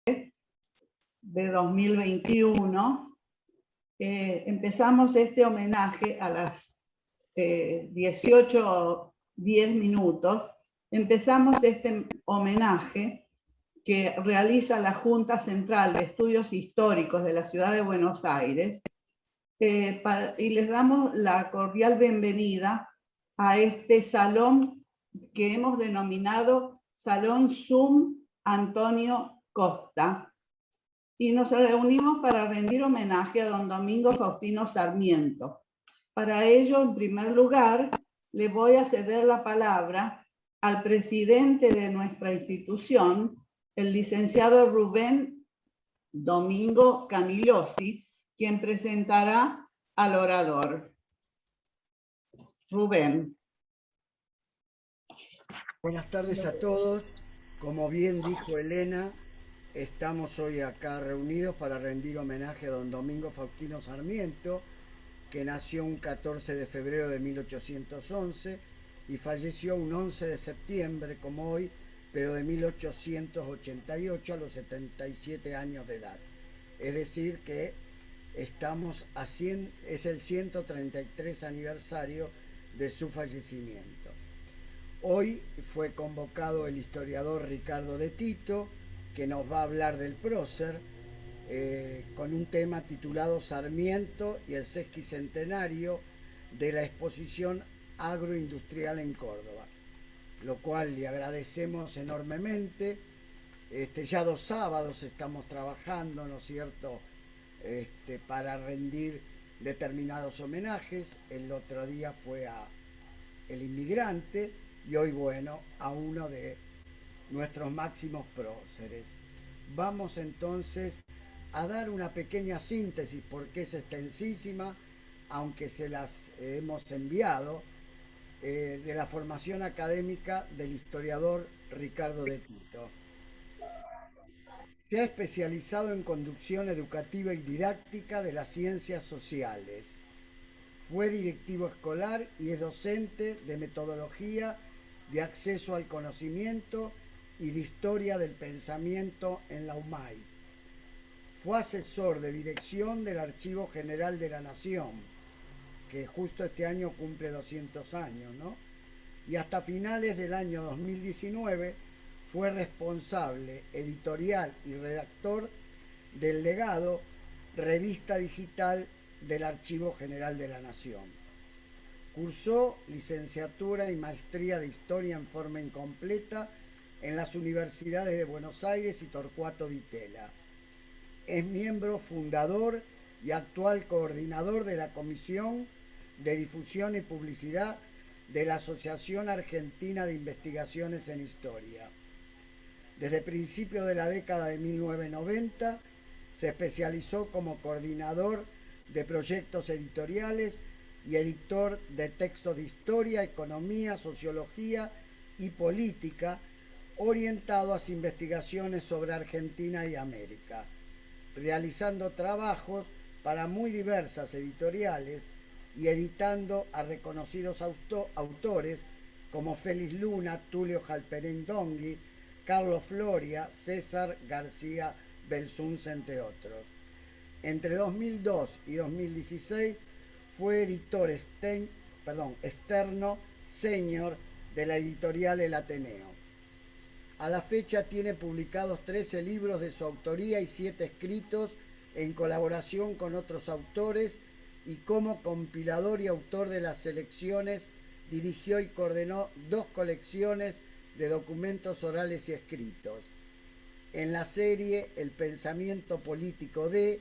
de 2021, empezamos este homenaje a las 18:10 minutos. Empezamos este homenaje que realiza la Junta Central de Estudios Históricos de la Ciudad de Buenos Aires, y les damos la cordial bienvenida a este salón que hemos denominado Salón Zoom Antonio Costa, y nos reunimos para rendir homenaje a don Domingo Faustino Sarmiento. Para ello, en primer lugar, le voy a ceder la palabra al presidente de nuestra institución, el licenciado Rubén Domingo Camillosi, quien presentará al orador. Rubén. Buenas tardes a todos. Como bien dijo Elena, estamos hoy acá reunidos para rendir homenaje a don Domingo Faustino Sarmiento, que nació un 14 de febrero de 1811 y falleció un 11 de septiembre, como hoy, pero de 1888 a los 77 años de edad. Es decir que estamos es el 133 aniversario de su fallecimiento. Hoy fue convocado el historiador Ricardo de Tito, que nos va a hablar del prócer, con un tema titulado Sarmiento y el sesquicentenario de la exposición agroindustrial en Córdoba, lo cual le agradecemos enormemente. Ya 2 sábados estamos trabajando, ¿no es cierto?, para rendir determinados homenajes. El otro día fue a el inmigrante y hoy, bueno, a uno de nuestros máximos próceres. Vamos entonces a dar una pequeña síntesis, porque es extensísima, aunque se las hemos enviado, de la formación académica del historiador Ricardo de Tito. Se ha especializado en conducción educativa y didáctica de las ciencias sociales. Fue directivo escolar y es docente de metodología de acceso al conocimiento y de historia del pensamiento en la UMAI. Fue asesor de dirección del Archivo General de la Nación, que justo este año cumple 200 años, ¿no? Y hasta finales del año 2019 fue responsable editorial y redactor del Legado, revista digital del Archivo General de la Nación. Cursó licenciatura y maestría de Historia en forma incompleta en las universidades de Buenos Aires y Torcuato Di Tella. Es miembro fundador y actual coordinador de la Comisión de Difusión y Publicidad de la Asociación Argentina de Investigaciones en Historia. Desde principios de la década de 1990 se especializó como coordinador de proyectos editoriales y editor de textos de historia, economía, sociología y política, orientados a investigaciones sobre Argentina y América, realizando trabajos para muy diversas editoriales y editando a reconocidos autores como Félix Luna, Tulio Halperin Dongui, Carlos Floria, César García Belsunce, entre otros. Entre 2002 y 2016 fue editor externo senior de la editorial El Ateneo. A la fecha tiene publicados 13 libros de su autoría y 7 escritos en colaboración con otros autores, y como compilador y autor de las selecciones dirigió y coordinó 2 colecciones de documentos orales y escritos. En la serie El pensamiento político de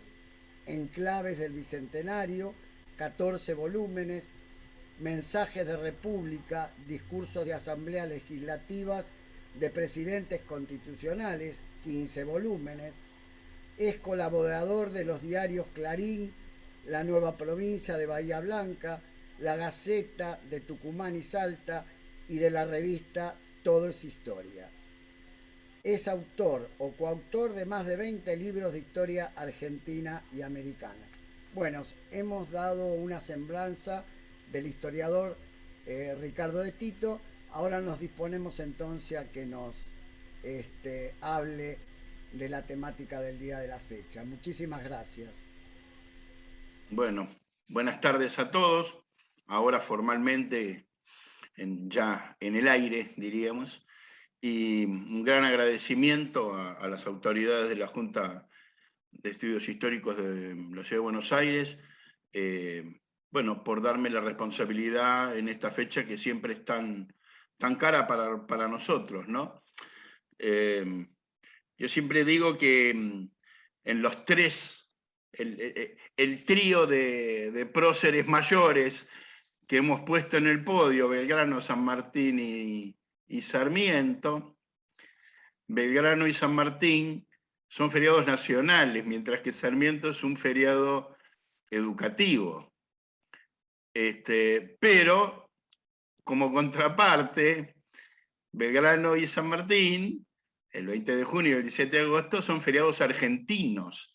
Enclaves del Bicentenario, 14 volúmenes, Mensajes de República, discursos de asambleas legislativas de presidentes constitucionales, 15 volúmenes. Es colaborador de los diarios Clarín, La Nueva Provincia de Bahía Blanca, La Gaceta de Tucumán y Salta y de la revista Todo es Historia. Es autor o coautor de más de 20 libros de historia argentina y americana. Bueno, hemos dado una semblanza del historiador Ricardo de Tito. Ahora nos disponemos entonces a que nos hable de la temática del día de la fecha. Muchísimas gracias. Bueno, buenas tardes a todos. Ahora formalmente ya en el aire, diríamos, y un gran agradecimiento a las autoridades de la Junta de Estudios Históricos de la Ciudad de Buenos Aires, bueno, por darme la responsabilidad en esta fecha que siempre es tan cara para nosotros, ¿no? Yo siempre digo que en los tres, el trío de próceres mayores que hemos puesto en el podio, Belgrano, San Martín y Sarmiento, Belgrano y San Martín son feriados nacionales, mientras que Sarmiento es un feriado educativo. Pero, como contraparte, Belgrano y San Martín, el 20 de junio y el 17 de agosto, son feriados argentinos.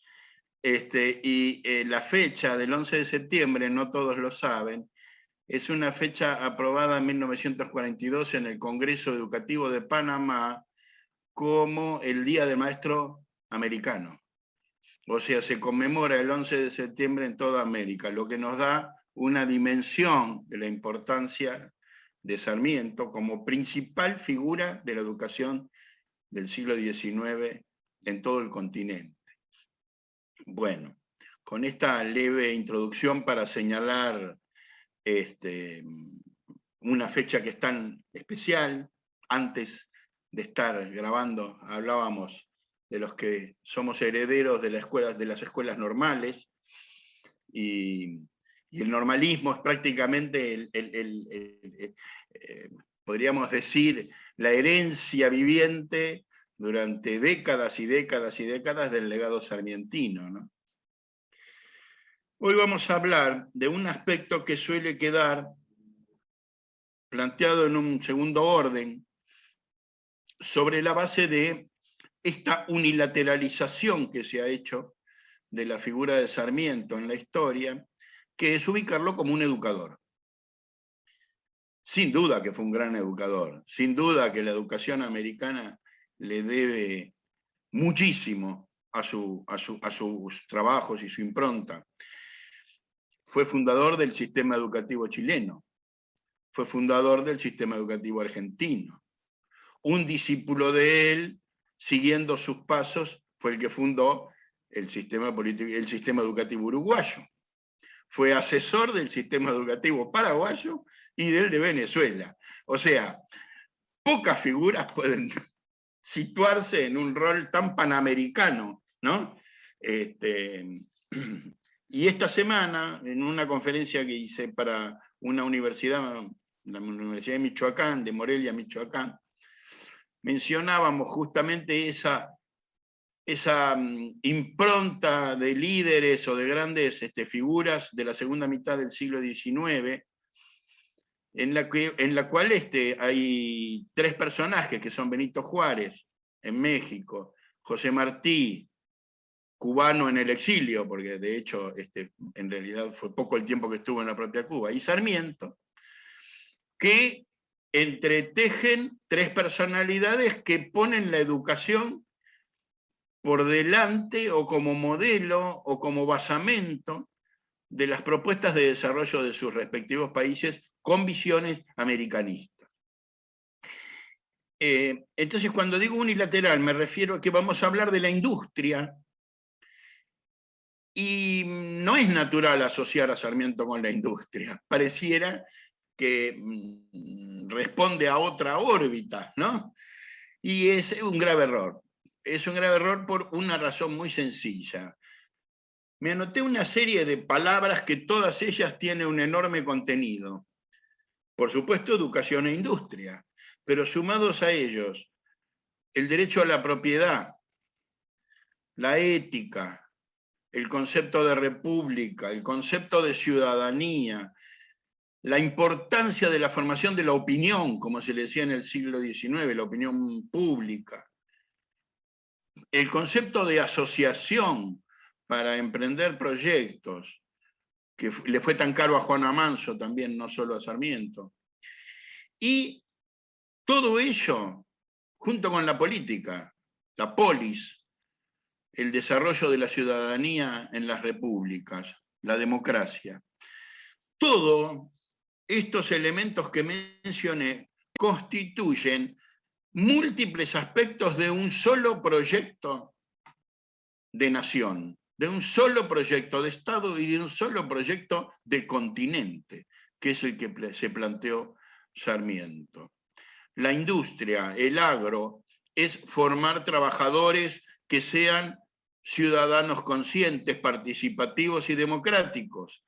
La fecha del 11 de septiembre, no todos lo saben, es una fecha aprobada en 1942 en el Congreso Educativo de Panamá como el Día del Maestro Americano. O sea, se conmemora el 11 de septiembre en toda América, lo que nos da una dimensión de la importancia de Sarmiento como principal figura de la educación del siglo XIX en todo el continente. Bueno, con esta leve introducción para señalar una fecha que es tan especial, antes de estar grabando hablábamos de los que somos herederos de las escuelas normales, y el normalismo es prácticamente, podríamos decir, la herencia viviente durante décadas y décadas y décadas del legado sarmientino, ¿no? Hoy vamos a hablar de un aspecto que suele quedar planteado en un segundo orden, sobre la base de esta unilateralización que se ha hecho de la figura de Sarmiento en la historia, que es ubicarlo como un educador. Sin duda que fue un gran educador, sin duda que la educación americana le debe muchísimo a sus trabajos y su impronta. Fue fundador del sistema educativo chileno, fue fundador del sistema educativo argentino. Un discípulo de él, siguiendo sus pasos, fue el que fundó el sistema educativo uruguayo. Fue asesor del sistema educativo paraguayo y del de Venezuela. O sea, pocas figuras pueden situarse en un rol tan panamericano, ¿no? Y esta semana, en una conferencia que hice para una universidad, la Universidad de Michoacán, de Morelia, Michoacán, mencionábamos justamente esa impronta de líderes o de grandes figuras de la segunda mitad del siglo XIX, en la cual hay tres personajes que son Benito Juárez, en México, José Martí, cubano en el exilio, porque de hecho en realidad fue poco el tiempo que estuvo en la propia Cuba, y Sarmiento, que entretejen tres personalidades que ponen la educación por delante o como modelo o como basamento de las propuestas de desarrollo de sus respectivos países con visiones americanistas. Entonces, cuando digo unilateral, me refiero a que vamos a hablar de la industria, y no es natural asociar a Sarmiento con la industria. Pareciera que responde a otra órbita, ¿no? Y es un grave error. Es un grave error por una razón muy sencilla. Me anoté una serie de palabras que todas ellas tienen un enorme contenido. Por supuesto, educación e industria, pero sumados a ellos, el derecho a la propiedad, la ética, el concepto de república, el concepto de ciudadanía, la importancia de la formación de la opinión, como se le decía en el siglo XIX, la opinión pública, el concepto de asociación para emprender proyectos, que le fue tan caro a Juan Amanso también, no solo a Sarmiento. Y todo ello, junto con la política, la polis, el desarrollo de la ciudadanía en las repúblicas, la democracia. Todos estos elementos que mencioné constituyen múltiples aspectos de un solo proyecto de nación, de un solo proyecto de Estado y de un solo proyecto de continente, que es el que se planteó Sarmiento. La industria, el agro, es formar trabajadores que sean ciudadanos conscientes, participativos y democráticos.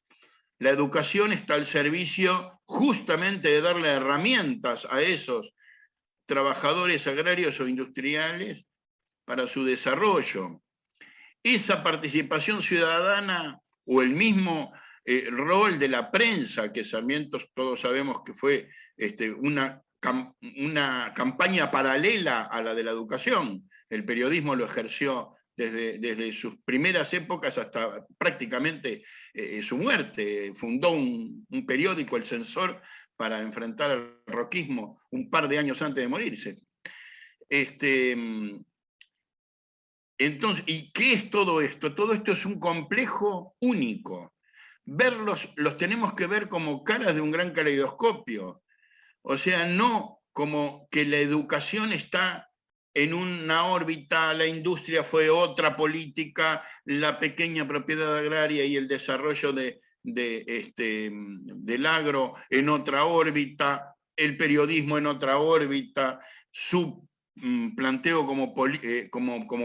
La educación está al servicio justamente de darle herramientas a esos trabajadores agrarios o industriales para su desarrollo. Esa participación ciudadana o el mismo rol de la prensa, que Sarmiento todos sabemos que fue una campaña paralela a la de la educación. El periodismo lo ejerció desde sus primeras épocas hasta prácticamente su muerte. Fundó un periódico, El Censor, para enfrentar al roquismo un par de años antes de morirse. Entonces, ¿y qué es todo esto? Todo esto es un complejo único. Verlos, los tenemos que ver como caras de un gran caleidoscopio. O sea, no como que la educación está en una órbita, la industria fue otra política, la pequeña propiedad agraria y el desarrollo del agro en otra órbita, el periodismo en otra órbita, su planteo como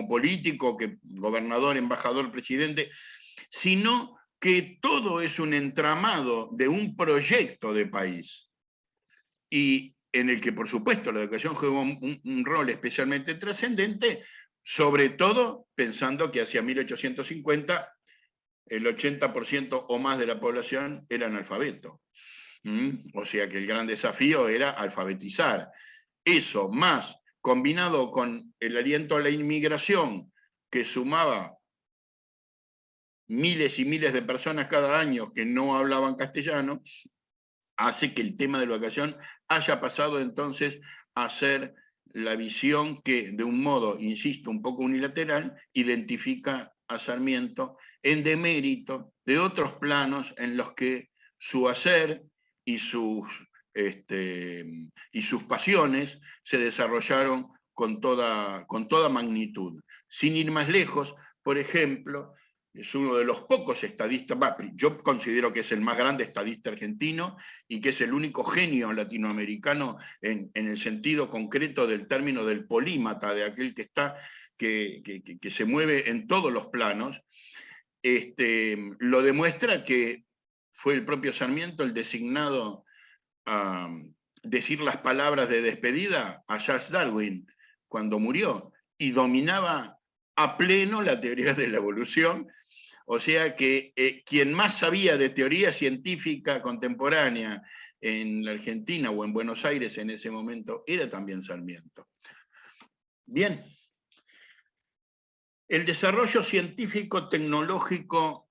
político, que gobernador, embajador, presidente, sino que todo es un entramado de un proyecto de país. Y en el que, por supuesto, la educación juega un rol especialmente trascendente, sobre todo pensando que hacia 1850 el 80% o más de la población era analfabeto. O sea que el gran desafío era alfabetizar. Eso, más combinado con el aliento a la inmigración, que sumaba miles y miles de personas cada año que no hablaban castellano, hace que el tema de la educación haya pasado entonces a ser la visión que, de un modo, insisto, un poco unilateral, identifica a Sarmiento en demérito de otros planos en los que su hacer y sus pasiones se desarrollaron con toda magnitud. Sin ir más lejos, por ejemplo, es uno de los pocos estadistas, yo considero que es el más grande estadista argentino y que es el único genio latinoamericano en el sentido concreto del término del polímata, de aquel que se mueve en todos los planos. Lo demuestra que fue el propio Sarmiento el designado a decir las palabras de despedida a Charles Darwin cuando murió, y dominaba a pleno la teoría de la evolución. O sea que quien más sabía de teoría científica contemporánea en la Argentina o en Buenos Aires en ese momento era también Sarmiento. Bien. El desarrollo científico-tecnológico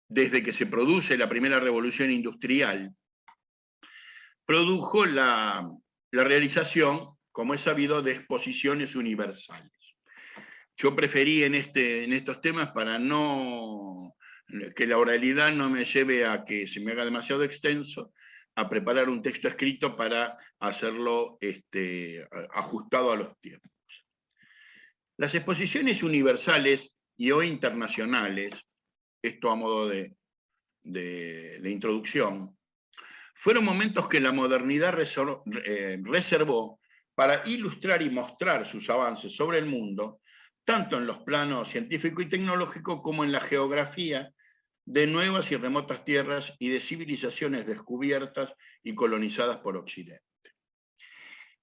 desde que se produce la primera revolución industrial, produjo la realización, como es sabido, de exposiciones universales. Yo preferí en estos temas, para que la oralidad no me lleve a que se me haga demasiado extenso, a preparar un texto escrito para hacerlo ajustado a los tiempos. Las exposiciones universales y hoy internacionales, esto a modo de introducción, fueron momentos que la modernidad reservó para ilustrar y mostrar sus avances sobre el mundo, tanto en los planos científico y tecnológico como en la geografía de nuevas y remotas tierras y de civilizaciones descubiertas y colonizadas por Occidente.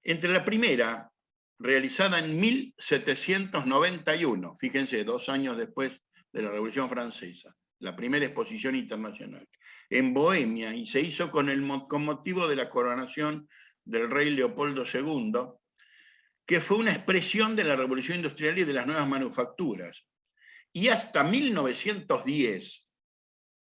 Entre la primera, realizada en 1791, fíjense, 2 años después de la Revolución Francesa, la primera exposición internacional, en Bohemia, y se hizo con motivo de la coronación del rey Leopoldo II, que fue una expresión de la revolución industrial y de las nuevas manufacturas. Y hasta 1910,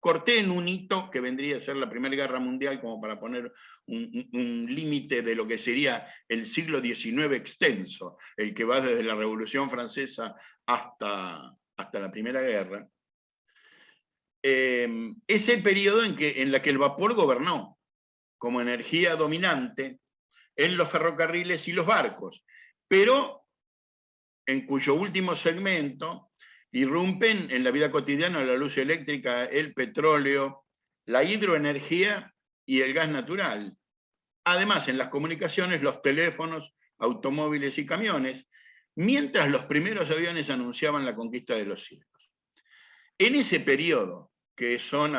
corté en un hito que vendría a ser la Primera Guerra Mundial, como para poner un límite de lo que sería el siglo XIX extenso, el que va desde la Revolución Francesa hasta la Primera Guerra. Es el periodo en la que el vapor gobernó como energía dominante en los ferrocarriles y los barcos, pero en cuyo último segmento irrumpen en la vida cotidiana la luz eléctrica, el petróleo, la hidroenergía y el gas natural. Además, en las comunicaciones, los teléfonos, automóviles y camiones, mientras los primeros aviones anunciaban la conquista de los cielos. En ese periodo, que son,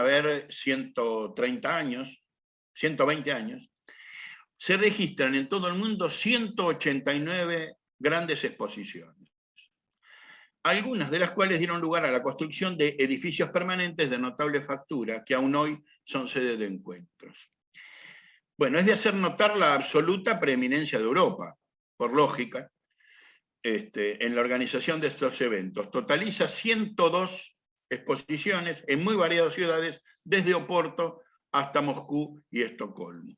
130 años, 120 años, se registran en todo el mundo 189 grandes exposiciones, algunas de las cuales dieron lugar a la construcción de edificios permanentes de notable factura, que aún hoy son sede de encuentros. Bueno, es de hacer notar la absoluta preeminencia de Europa, por lógica, en la organización de estos eventos. Totaliza 102 exposiciones en muy variadas ciudades, desde Oporto hasta Moscú y Estocolmo.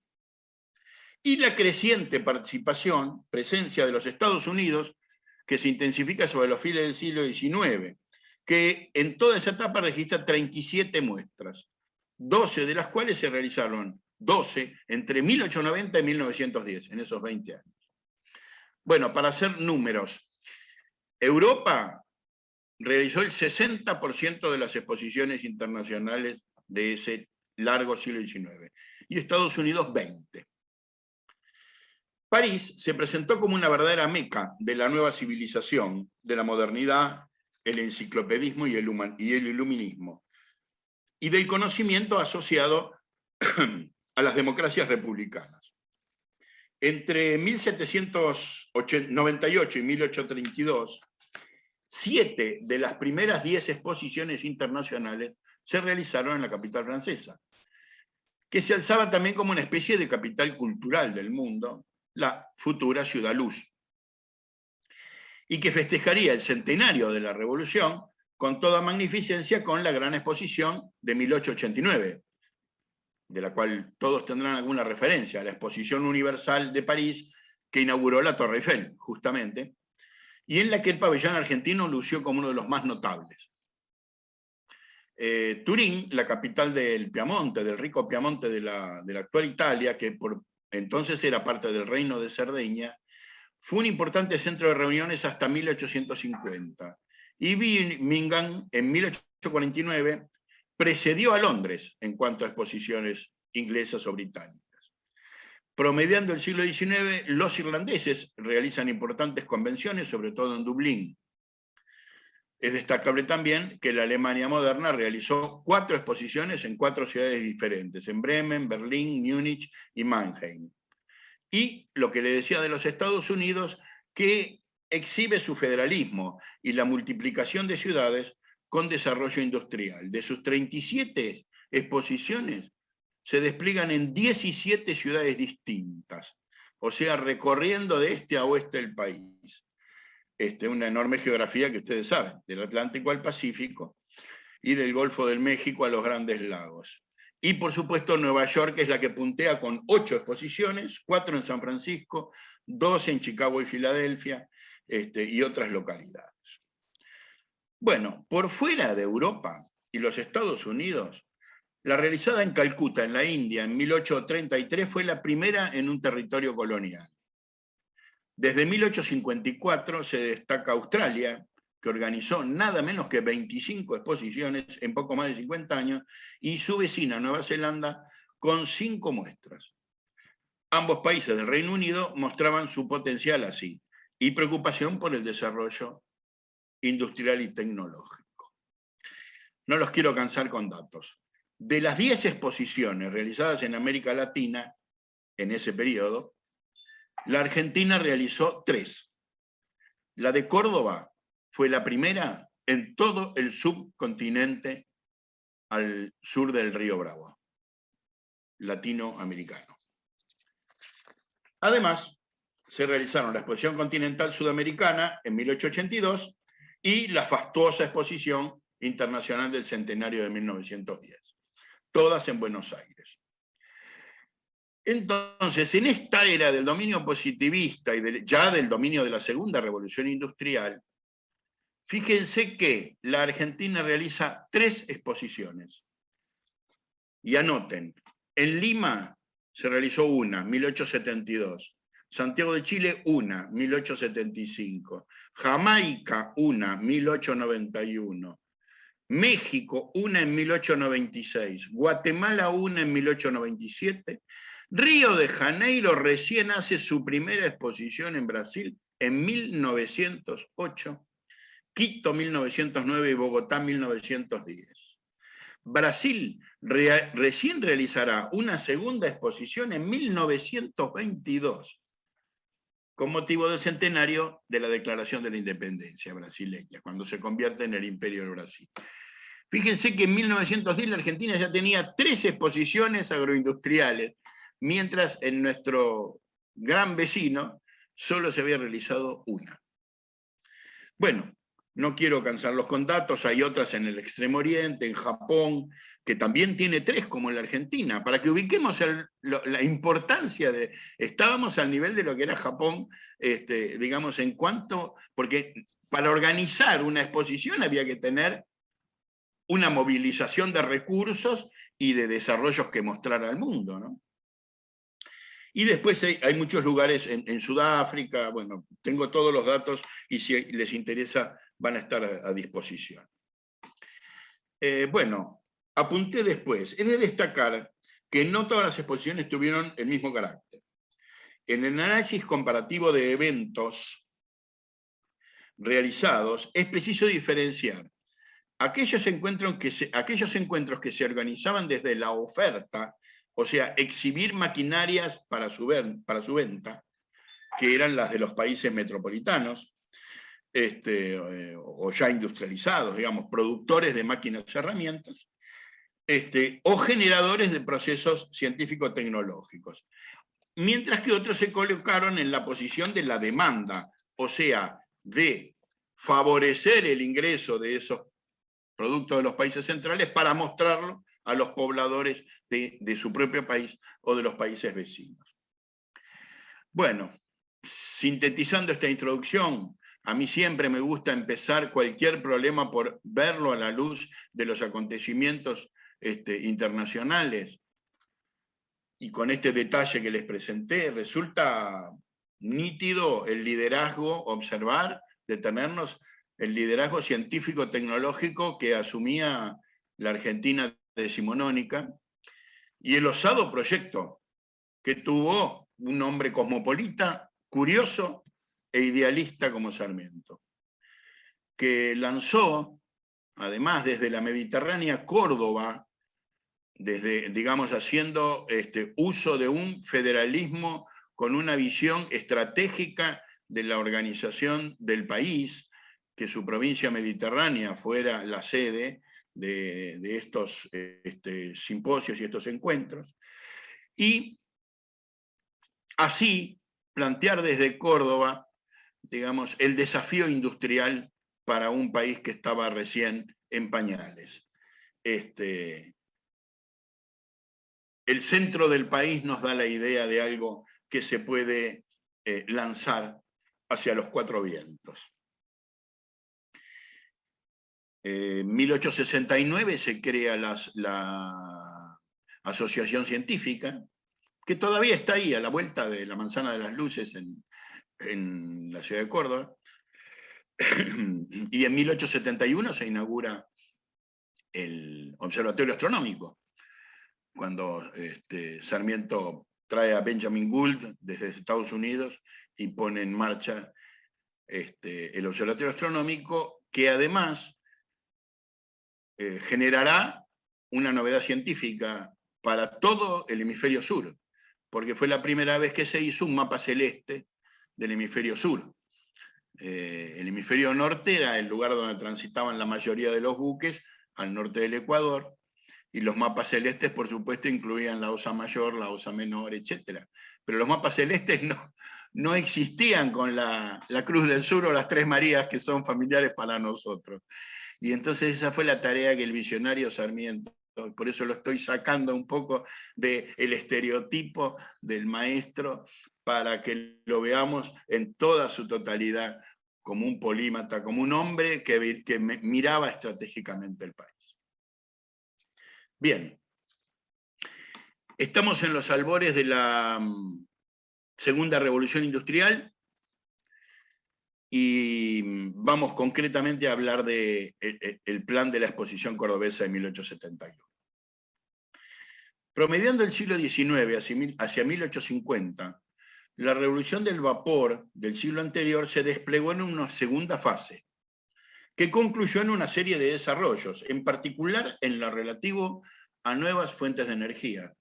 Y la creciente presencia de los Estados Unidos, que se intensifica sobre los fines del siglo XIX, que en toda esa etapa registra 37 muestras, 12 de las cuales se realizaron, 12 entre 1890 y 1910, en esos 20 años. Bueno, para hacer números, Europa realizó el 60% de las exposiciones internacionales de ese largo siglo XIX, y Estados Unidos 20%. París se presentó como una verdadera meca de la nueva civilización, de la modernidad, el enciclopedismo y el iluminismo, y del conocimiento asociado a las democracias republicanas. Entre 1798 y 1832, 7 de las primeras 10 exposiciones internacionales se realizaron en la capital francesa, que se alzaba también como una especie de capital cultural del mundo, la futura Ciudad Luz, y que festejaría el centenario de la Revolución con toda magnificencia con la gran exposición de 1889, de la cual todos tendrán alguna referencia, la Exposición Universal de París, que inauguró la Torre Eiffel, justamente, y en la que el pabellón argentino lució como uno de los más notables. Turín, la capital del Piamonte, del rico Piamonte de la actual Italia, que por entonces era parte del Reino de Cerdeña, fue un importante centro de reuniones hasta 1850. Y Birmingham, en 1849, precedió a Londres en cuanto a exposiciones inglesas o británicas. Promediando el siglo XIX, los irlandeses realizan importantes convenciones, sobre todo en Dublín. Es destacable también que la Alemania moderna realizó 4 exposiciones en 4 ciudades diferentes, en Bremen, Berlín, Múnich y Mannheim. Y lo que le decía de los Estados Unidos, que exhibe su federalismo y la multiplicación de ciudades con desarrollo industrial. De sus 37 exposiciones, se despliegan en 17 ciudades distintas, o sea, recorriendo de este a oeste el país. Una enorme geografía que ustedes saben, del Atlántico al Pacífico y del Golfo del México a los Grandes Lagos. Y por supuesto Nueva York es la que puntea con 8 exposiciones, 4 en San Francisco, 2 en Chicago y Filadelfia, y otras localidades. Bueno, por fuera de Europa y los Estados Unidos, la realizada en Calcuta, en la India, en 1833, fue la primera en un territorio colonial. Desde 1854 se destaca Australia, que organizó nada menos que 25 exposiciones en poco más de 50 años, y su vecina Nueva Zelanda con 5 muestras. Ambos países del Reino Unido mostraban su potencial así, y preocupación por el desarrollo industrial y tecnológico. No los quiero cansar con datos. De las 10 exposiciones realizadas en América Latina, en ese periodo, la Argentina realizó 3. La de Córdoba fue la primera en todo el subcontinente al sur del Río Bravo, latinoamericano. Además, se realizaron la Exposición Continental Sudamericana en 1882 y la fastuosa Exposición Internacional del Centenario de 1910. todas en Buenos Aires. Entonces, en esta era del dominio positivista y ya del dominio de la segunda revolución industrial, fíjense que la Argentina realiza 3 exposiciones. Y anoten, en Lima se realizó una, 1872. Santiago de Chile, una, 1875. Jamaica, una, 1891. México, una en 1896. Guatemala, una en 1897. Río de Janeiro recién hace su primera exposición en Brasil en 1908. Quito, 1909 y Bogotá, 1910. Brasil recién realizará una segunda exposición en 1922, con motivo del centenario de la Declaración de la Independencia brasileña, cuando se convierte en el Imperio del Brasil. Fíjense que en 1910 la Argentina ya tenía 3 exposiciones agroindustriales, mientras en nuestro gran vecino solo se había realizado una. Bueno, no quiero cansarlos con datos, hay otras en el Extremo Oriente, en Japón, que también tiene 3 como en la Argentina, para que ubiquemos la importancia de... Estábamos al nivel de lo que era Japón, digamos, en cuanto... Porque para organizar una exposición había que tener una movilización de recursos y de desarrollos que mostrar al mundo, ¿no? Y después hay muchos lugares en Sudáfrica, bueno, tengo todos los datos y si les interesa van a estar a disposición. Bueno, apunté después. Es de destacar que no todas las exposiciones tuvieron el mismo carácter. En el análisis comparativo de eventos realizados es preciso diferenciar aquellos encuentros que se organizaban desde la oferta, o sea, exhibir maquinarias para su venta, que eran las de los países metropolitanos, o ya industrializados, digamos, productores de máquinas y herramientas, o generadores de procesos científico-tecnológicos. Mientras que otros se colocaron en la posición de la demanda, o sea, de favorecer el ingreso de esos productos de los países centrales para mostrarlo a los pobladores de su propio país o de los países vecinos. Bueno, sintetizando esta introducción, a mí siempre me gusta empezar cualquier problema por verlo a la luz de los acontecimientos internacionales. Y con este detalle que les presenté, resulta nítido el liderazgo, observar, detenernos, el liderazgo científico-tecnológico que asumía la Argentina decimonónica, y el osado proyecto que tuvo un hombre cosmopolita, curioso e idealista como Sarmiento, que lanzó, además desde la Mediterránea, Córdoba, desde, digamos, haciendo uso de un federalismo con una visión estratégica de la organización del país, que su provincia mediterránea fuera la sede de estos simposios y estos encuentros, y así plantear desde Córdoba, digamos, el desafío industrial para un país que estaba recién en pañales. El centro del país nos da la idea de algo que se puede lanzar hacia los 4 vientos. En 1869 se crea la Asociación Científica, que todavía está ahí, a la vuelta de la Manzana de las Luces en la ciudad de Córdoba. Y en 1871 se inaugura el Observatorio Astronómico, cuando Sarmiento trae a Benjamin Gould desde Estados Unidos y pone en marcha el Observatorio Astronómico, que además generará una novedad científica para todo el hemisferio sur, porque fue la primera vez que se hizo un mapa celeste del hemisferio sur. El hemisferio norte era el lugar donde transitaban la mayoría de los buques, al norte del Ecuador, y los mapas celestes, por supuesto, incluían la Osa Mayor, la Osa Menor, etc. Pero los mapas celestes no existían con la Cruz del Sur o las Tres Marías, que son familiares para nosotros. Y entonces esa fue la tarea que el visionario Sarmiento por eso lo estoy sacando un poco del estereotipo del maestro, para que lo veamos en toda su totalidad, como un polímata, como un hombre que miraba estratégicamente el país. Bien, estamos en los albores de la Segunda Revolución Industrial, y vamos concretamente a hablar del plan de la Exposición Cordobesa de 1871. Promediando el siglo XIX hacia 1850, la revolución del vapor del siglo anterior se desplegó en una segunda fase, que concluyó en una serie de desarrollos, en particular en lo relativo a nuevas fuentes de energía,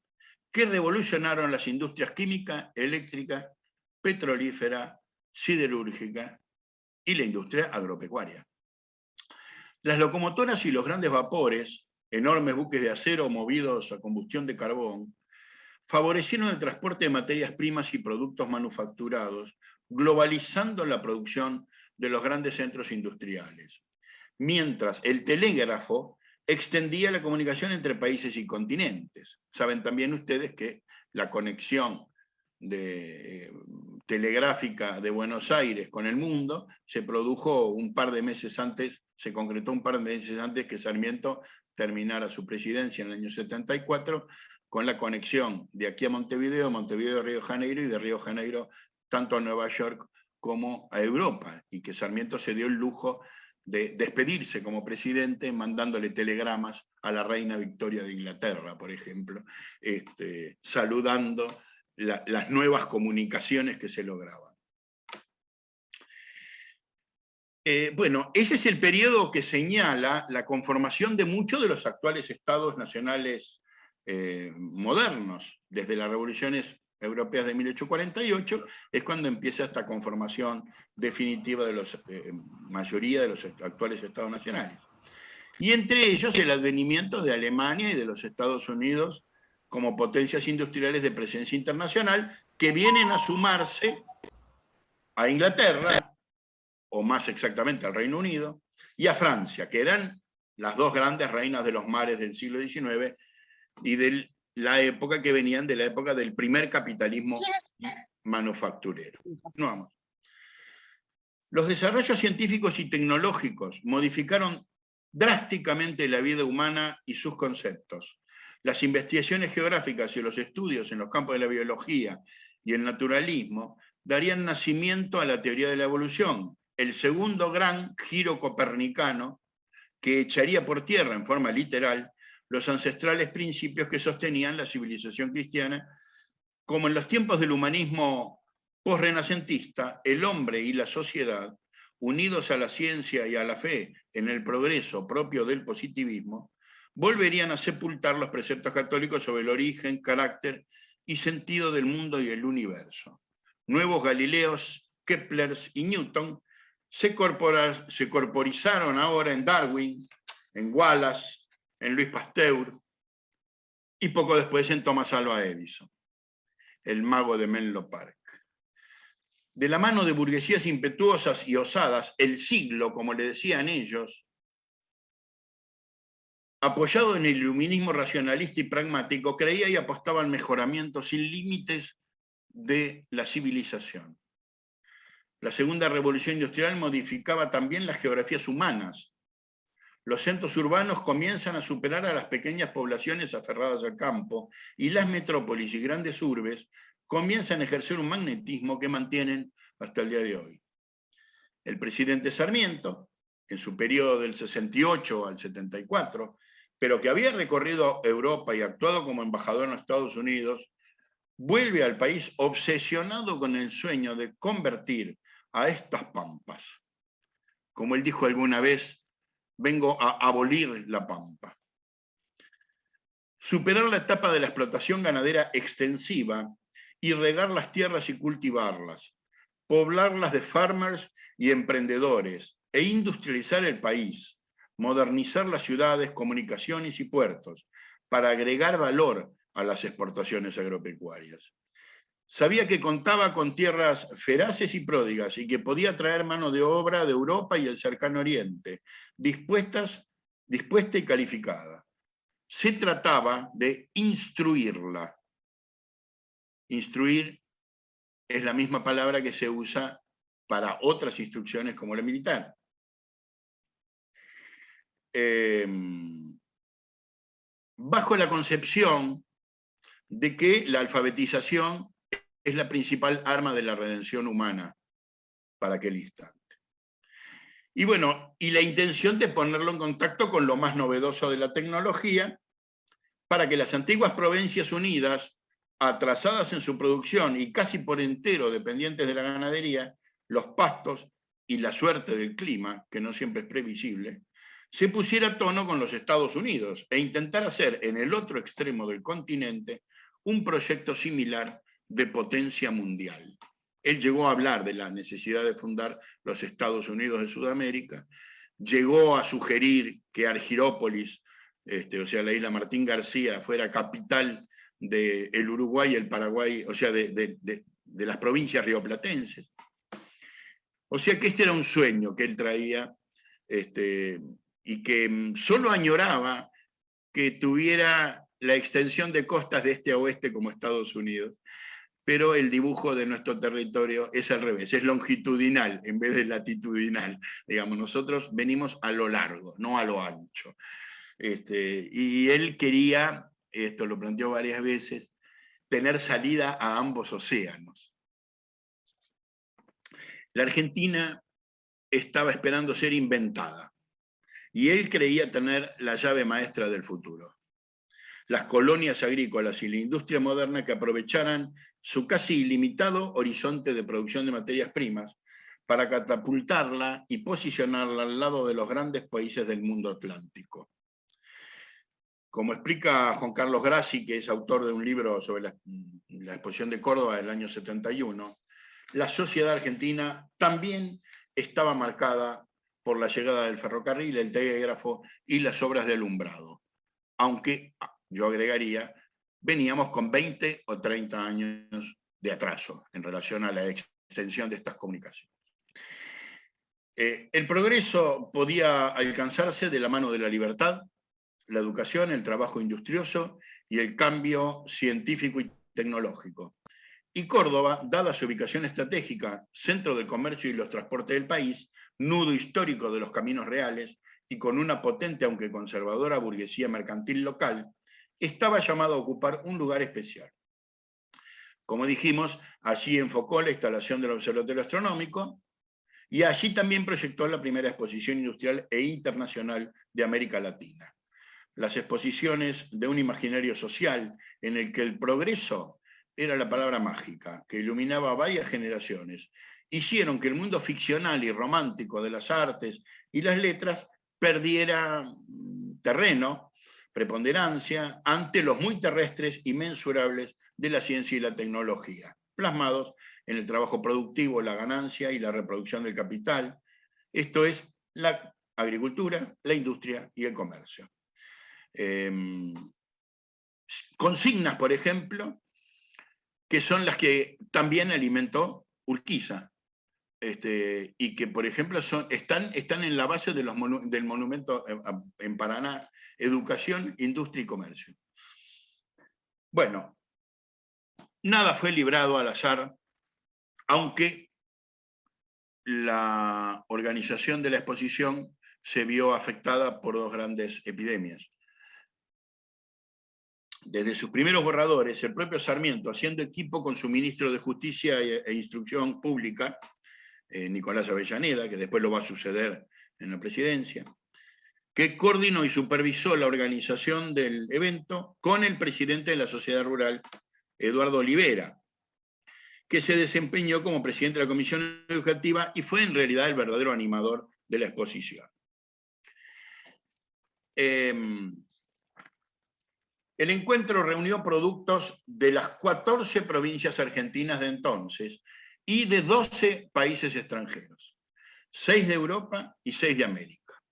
que revolucionaron las industrias química, eléctrica, petrolífera, siderúrgica y la industria agropecuaria. Las locomotoras y los grandes vapores, enormes buques de acero movidos a combustión de carbón, favorecieron el transporte de materias primas y productos manufacturados, globalizando la producción de los grandes centros industriales, mientras el telégrafo extendía la comunicación entre países y continentes. Saben también ustedes que la conexión telegráfica de Buenos Aires con el mundo se produjo un par de meses antes, se concretó un par de meses antes que Sarmiento terminara su presidencia en el año 74, con la conexión de aquí a Montevideo, Montevideo a Río de Janeiro, y de Río de Janeiro tanto a Nueva York como a Europa, y que Sarmiento se dio el lujo de despedirse como presidente mandándole telegramas a la reina Victoria de Inglaterra, por ejemplo, saludando las nuevas comunicaciones que se lograban. Bueno, ese es el periodo que señala la conformación de muchos de los actuales estados nacionales modernos. Desde las revoluciones europeas de 1848 es cuando empieza esta conformación definitiva de la mayoría de los actuales estados nacionales. Y entre ellos el advenimiento de Alemania y de los Estados Unidos como potencias industriales de presencia internacional, que vienen a sumarse a Inglaterra, o más exactamente al Reino Unido, y a Francia, que eran las dos grandes reinas de los mares del siglo XIX y de la época que venían de la época del primer capitalismo manufacturero. No vamos. Los desarrollos científicos y tecnológicos modificaron drásticamente la vida humana y sus conceptos. Las investigaciones geográficas y los estudios en los campos de la biología y el naturalismo darían nacimiento a la teoría de la evolución, el segundo gran giro copernicano que echaría por tierra en forma literal los ancestrales principios que sostenían la civilización cristiana, como en los tiempos del humanismo posrenacentista, el hombre y la sociedad, unidos a la ciencia y a la fe en el progreso propio del positivismo, volverían a sepultar los preceptos católicos sobre el origen, carácter y sentido del mundo y el universo. Nuevos Galileos, Keplers y Newton se corporizaron ahora en Darwin, en Wallace, en Louis Pasteur, y poco después en Thomas Alva Edison, el mago de Menlo Park. De la mano de burguesías impetuosas y osadas, el siglo, como le decían ellos, apoyado en el iluminismo racionalista y pragmático, creía y apostaba al mejoramiento sin límites de la civilización. La segunda revolución industrial modificaba también las geografías humanas. Los centros urbanos comienzan a superar a las pequeñas poblaciones aferradas al campo, y las metrópolis y grandes urbes comienzan a ejercer un magnetismo que mantienen hasta el día de hoy. El presidente Sarmiento, en su periodo del 68 al 74, pero que había recorrido Europa y actuado como embajador en los Estados Unidos, vuelve al país obsesionado con el sueño de convertir a estas pampas. Como él dijo alguna vez, vengo a abolir la pampa. Superar la etapa de la explotación ganadera extensiva y regar las tierras y cultivarlas, poblarlas de farmers y emprendedores, e industrializar el país, modernizar las ciudades, comunicaciones y puertos, para agregar valor a las exportaciones agropecuarias. Sabía que contaba con tierras feraces y pródigas y que podía traer mano de obra de Europa y el cercano Oriente, dispuesta y calificada. se trataba de instruirla. Instruir es la misma palabra que se usa para otras instrucciones como la militar. Bajo la concepción de que la alfabetización es la principal arma de la redención humana para aquel instante. Y bueno, y la intención de ponerlo en contacto con lo más novedoso de la tecnología, para que las antiguas Provincias Unidas, atrasadas en su producción y casi por entero dependientes de la ganadería, los pastos y la suerte del clima, que no siempre es previsible, se pusiera a tono con los Estados Unidos e intentar hacer en el otro extremo del continente un proyecto similar de potencia mundial. Él llegó a hablar de la necesidad de fundar los Estados Unidos de Sudamérica, llegó a sugerir que Argirópolis, o sea, la isla Martín García, fuera capital del Uruguay y el Paraguay, o sea, de las provincias rioplatenses. O sea que este era un sueño que él traía, y que solo añoraba que tuviera la extensión de costas de este a oeste como Estados Unidos, pero el dibujo de nuestro territorio es al revés, es longitudinal en vez de latitudinal. Digamos, nosotros venimos a lo largo, no a lo ancho. Y él quería, esto lo planteó varias veces, tener salida a ambos océanos. La Argentina estaba esperando ser inventada, y él creía tener la llave maestra del futuro. Las colonias agrícolas y la industria moderna que aprovecharan su casi ilimitado horizonte de producción de materias primas para catapultarla y posicionarla al lado de los grandes países del mundo atlántico. Como explica Juan Carlos Grassi, que es autor de un libro sobre la exposición de Córdoba del año 71, la sociedad argentina también estaba marcada por la llegada del ferrocarril, el telégrafo y las obras de alumbrado. Aunque, yo agregaría, veníamos con 20 o 30 años de atraso en relación a la extensión de estas comunicaciones. El progreso podía alcanzarse de la mano de la libertad, la educación, el trabajo industrioso y el cambio científico y tecnológico. Y Córdoba, dada su ubicación estratégica, centro del comercio y los transportes del país, nudo histórico de los caminos reales, y con una potente aunque conservadora burguesía mercantil local, estaba llamado a ocupar un lugar especial. Como dijimos, allí enfocó la instalación del Observatorio Astronómico, y allí también proyectó la primera exposición industrial e internacional de América Latina. Las exposiciones de un imaginario social en el que el progreso era la palabra mágica, que iluminaba a varias generaciones, hicieron que el mundo ficcional y romántico de las artes y las letras perdiera terreno, preponderancia, ante los muy terrestres y mensurables de la ciencia y la tecnología, plasmados en el trabajo productivo, la ganancia y la reproducción del capital. Esto es la agricultura, la industria y el comercio. Consignas, por ejemplo, que son las que también alimentó Urquiza, y que, por ejemplo, están en la base del monumento en Paraná, educación, industria y comercio. Bueno, nada fue librado al azar, aunque la organización de la exposición se vio afectada por dos grandes epidemias. Desde sus primeros borradores, el propio Sarmiento, haciendo equipo con su ministro de Justicia e Instrucción Pública, Nicolás Avellaneda, que después lo va a suceder en la presidencia, que coordinó y supervisó la organización del evento con el presidente de la Sociedad Rural, Eduardo Olivera, que se desempeñó como presidente de la Comisión Educativa y fue en realidad el verdadero animador de la exposición. El encuentro reunió productos de las 14 provincias argentinas de entonces y de 12 países extranjeros, 6 de Europa y 6 de América.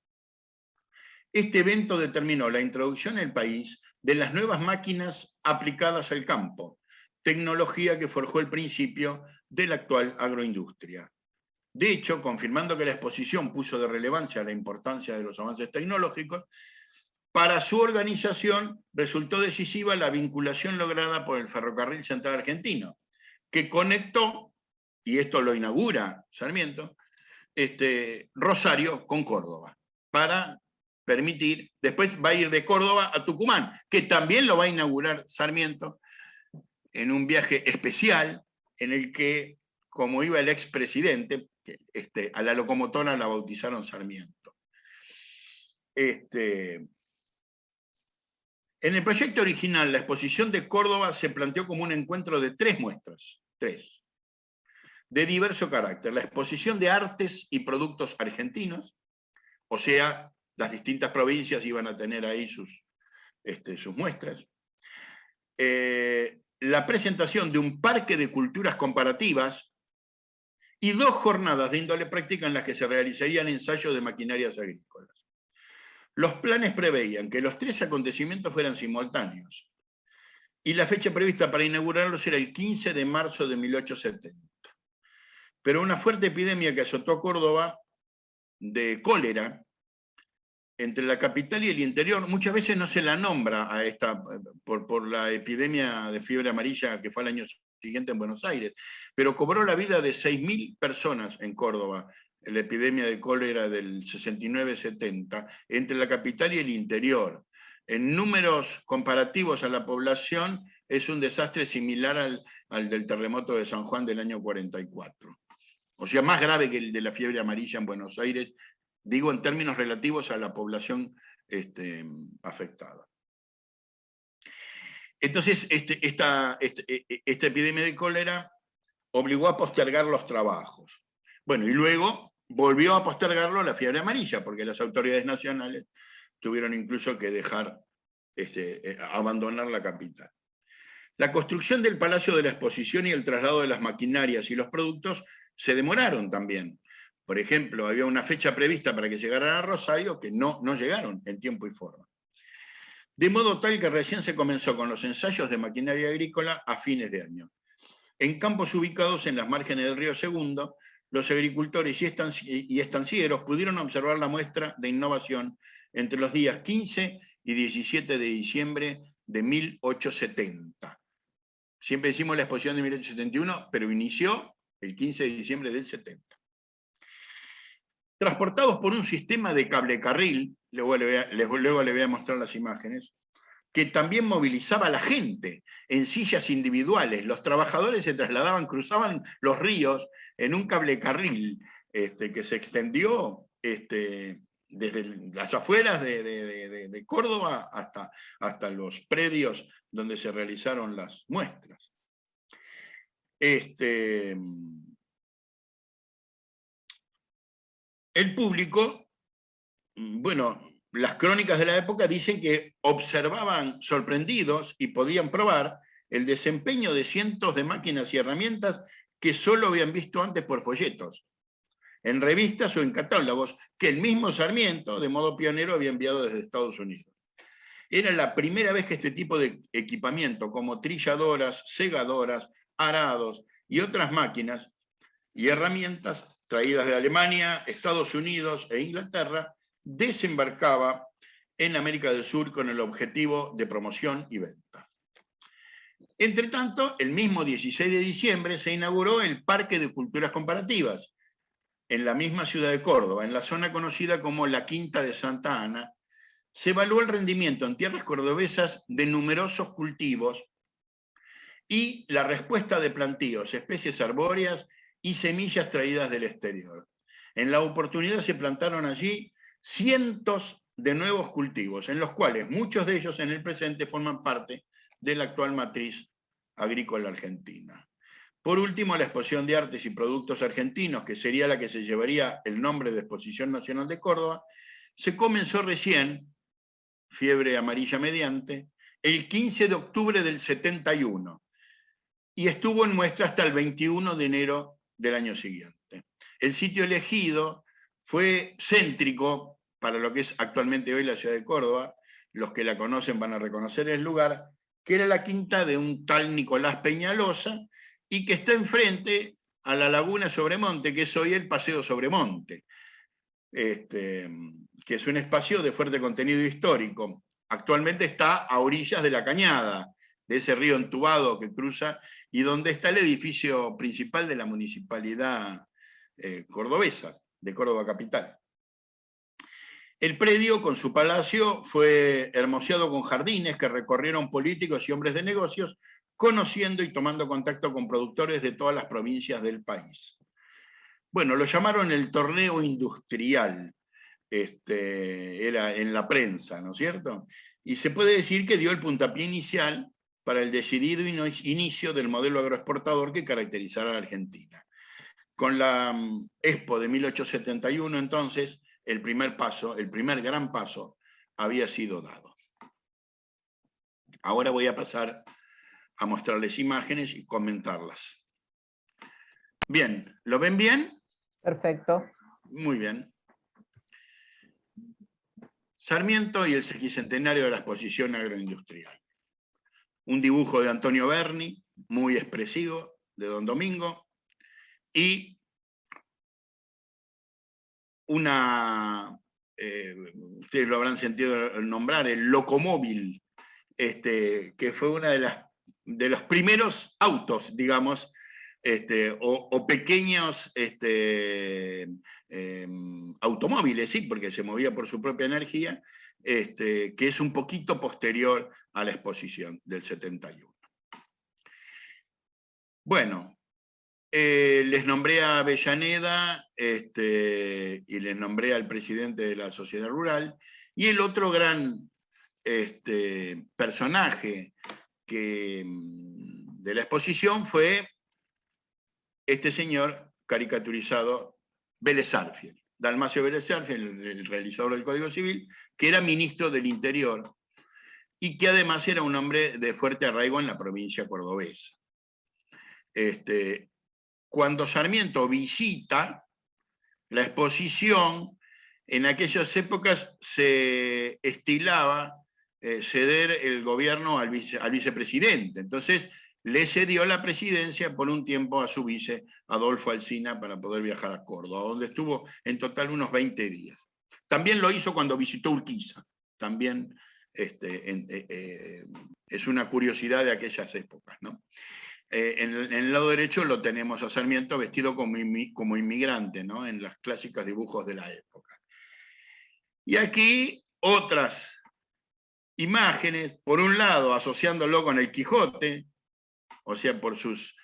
Este evento determinó la introducción en el país de las nuevas máquinas aplicadas al campo, tecnología que forjó el principio de la actual agroindustria. De hecho, confirmando que la exposición puso de relevancia la importancia de los avances tecnológicos, Para su organización resultó decisiva la vinculación lograda por el Ferrocarril Central Argentino, que conectó, y esto lo inaugura Sarmiento, Rosario con Córdoba, para permitir, después va a ir de Córdoba a Tucumán, que también lo va a inaugurar Sarmiento, en un viaje especial, en el que, como iba el expresidente, a la locomotora la bautizaron Sarmiento. En el proyecto original, la exposición de Córdoba se planteó como un encuentro de 3 muestras, de diverso carácter. La exposición de artes y productos argentinos, o sea, las distintas provincias iban a tener ahí sus muestras. La presentación de un parque de culturas comparativas y 2 jornadas de índole práctica en las que se realizarían ensayos de maquinarias agrícolas. Los planes preveían que los 3 acontecimientos fueran simultáneos, y la fecha prevista para inaugurarlos era el 15 de marzo de 1870. Pero una fuerte epidemia que azotó a Córdoba de cólera, entre la capital y el interior, muchas veces no se la nombra a esta, por la epidemia de fiebre amarilla que fue al año siguiente en Buenos Aires, pero cobró la vida de 6.000 personas en Córdoba, la epidemia de cólera del 69-70, entre la capital y el interior. En números comparativos a la población, es un desastre similar al del terremoto de San Juan del año 44. O sea, más grave que el de la fiebre amarilla en Buenos Aires, digo en términos relativos a la población afectada. Entonces, esta epidemia de cólera obligó a postergar los trabajos. Bueno, y luego volvió a postergarlo la fiebre amarilla, porque las autoridades nacionales tuvieron incluso que dejar, abandonar la capital. La construcción del Palacio de la Exposición y el traslado de las maquinarias y los productos se demoraron también. Por ejemplo, había una fecha prevista para que llegaran a Rosario que no llegaron en tiempo y forma. De modo tal que recién se comenzó con los ensayos de maquinaria agrícola a fines de año. En campos ubicados en las márgenes del río Segundo, los agricultores y estancieros pudieron observar la muestra de innovación entre los días 15 y 17 de diciembre de 1870. Siempre decimos la exposición de 1871, pero inició el 15 de diciembre del 70. Transportados por un sistema de cablecarril, luego le voy a mostrar las imágenes, que también movilizaba a la gente en sillas individuales. Los trabajadores se trasladaban, cruzaban los ríos en un cablecarril que se extendió desde las afueras de Córdoba hasta los predios donde se realizaron las muestras. El público, bueno, las crónicas de la época dicen que observaban sorprendidos y podían probar el desempeño de cientos de máquinas y herramientas que solo habían visto antes por folletos, en revistas o en catálogos, que el mismo Sarmiento, de modo pionero, había enviado desde Estados Unidos. Era la primera vez que este tipo de equipamiento, como trilladoras, segadoras, arados y otras máquinas y herramientas traídas de Alemania, Estados Unidos e Inglaterra, desembarcaba en América del Sur con el objetivo de promoción y venta. Entre tanto, el mismo 16 de diciembre se inauguró el Parque de Culturas Comparativas, en la misma ciudad de Córdoba, en la zona conocida como la Quinta de Santa Ana. Se evaluó el rendimiento en tierras cordobesas de numerosos cultivos y la respuesta de plantíos, especies arbóreas y semillas traídas del exterior. En la oportunidad se plantaron allí cientos de nuevos cultivos, en los cuales muchos de ellos en el presente forman parte de la actual matriz agrícola argentina. Por último, la exposición de artes y productos argentinos, que sería la que se llevaría el nombre de Exposición Nacional de Córdoba, se comenzó recién, fiebre amarilla mediante, el 15 de octubre del 71, y estuvo en muestra hasta el 21 de enero del año siguiente. El sitio elegido fue céntrico para lo que es actualmente hoy la ciudad de Córdoba. Los que la conocen van a reconocer el lugar, que era la quinta de un tal Nicolás Peñalosa, y que está enfrente a la laguna Sobremonte, que es hoy el Paseo Sobremonte. que es un espacio de fuerte contenido histórico. Actualmente está a orillas de la Cañada, de ese río entubado que cruza, y donde está el edificio principal de la municipalidad cordobesa, de Córdoba capital. El predio, con su palacio, fue hermoseado con jardines que recorrieron políticos y hombres de negocios, conociendo y tomando contacto con productores de todas las provincias del país. Bueno, lo llamaron el torneo industrial, era en la prensa, ¿no es cierto? Y se puede decir que dio el puntapié inicial para el decidido inicio del modelo agroexportador que caracterizará a la Argentina. Con la Expo de 1871, entonces, el primer gran paso, había sido dado. Ahora voy a pasar a mostrarles imágenes y comentarlas. Bien, ¿lo ven bien? Perfecto. Muy bien. Sarmiento y el sesquicentenario de la exposición agroindustrial. Un dibujo de Antonio Berni, muy expresivo, de Don Domingo, y ustedes lo habrán sentido nombrar, el locomóvil, que fue una de los primeros autos, digamos, o pequeños automóviles, ¿sí? Porque se movía por su propia energía, que es un poquito posterior a la exposición del 71. Bueno, les nombré a Avellaneda y les nombré al presidente de la Sociedad Rural, y el otro gran personaje de la exposición fue este señor caricaturizado, Vélez Sarsfield, Dalmacio Vélez Sarsfield, el realizador del Código Civil, que era ministro del Interior y que además era un hombre de fuerte arraigo en la provincia cordobesa. Cuando Sarmiento visita la exposición, en aquellas épocas se estilaba ceder el gobierno al vicepresidente. Entonces le cedió la presidencia por un tiempo a su vice, Adolfo Alsina, para poder viajar a Córdoba, donde estuvo en total unos 20 días. También lo hizo cuando visitó Urquiza. También es una curiosidad de aquellas épocas, ¿no? En el lado derecho lo tenemos a Sarmiento vestido como inmigrante, ¿no? En las clásicas dibujos de la época. Y aquí otras imágenes, por un lado asociándolo con el Quijote, o sea, por sus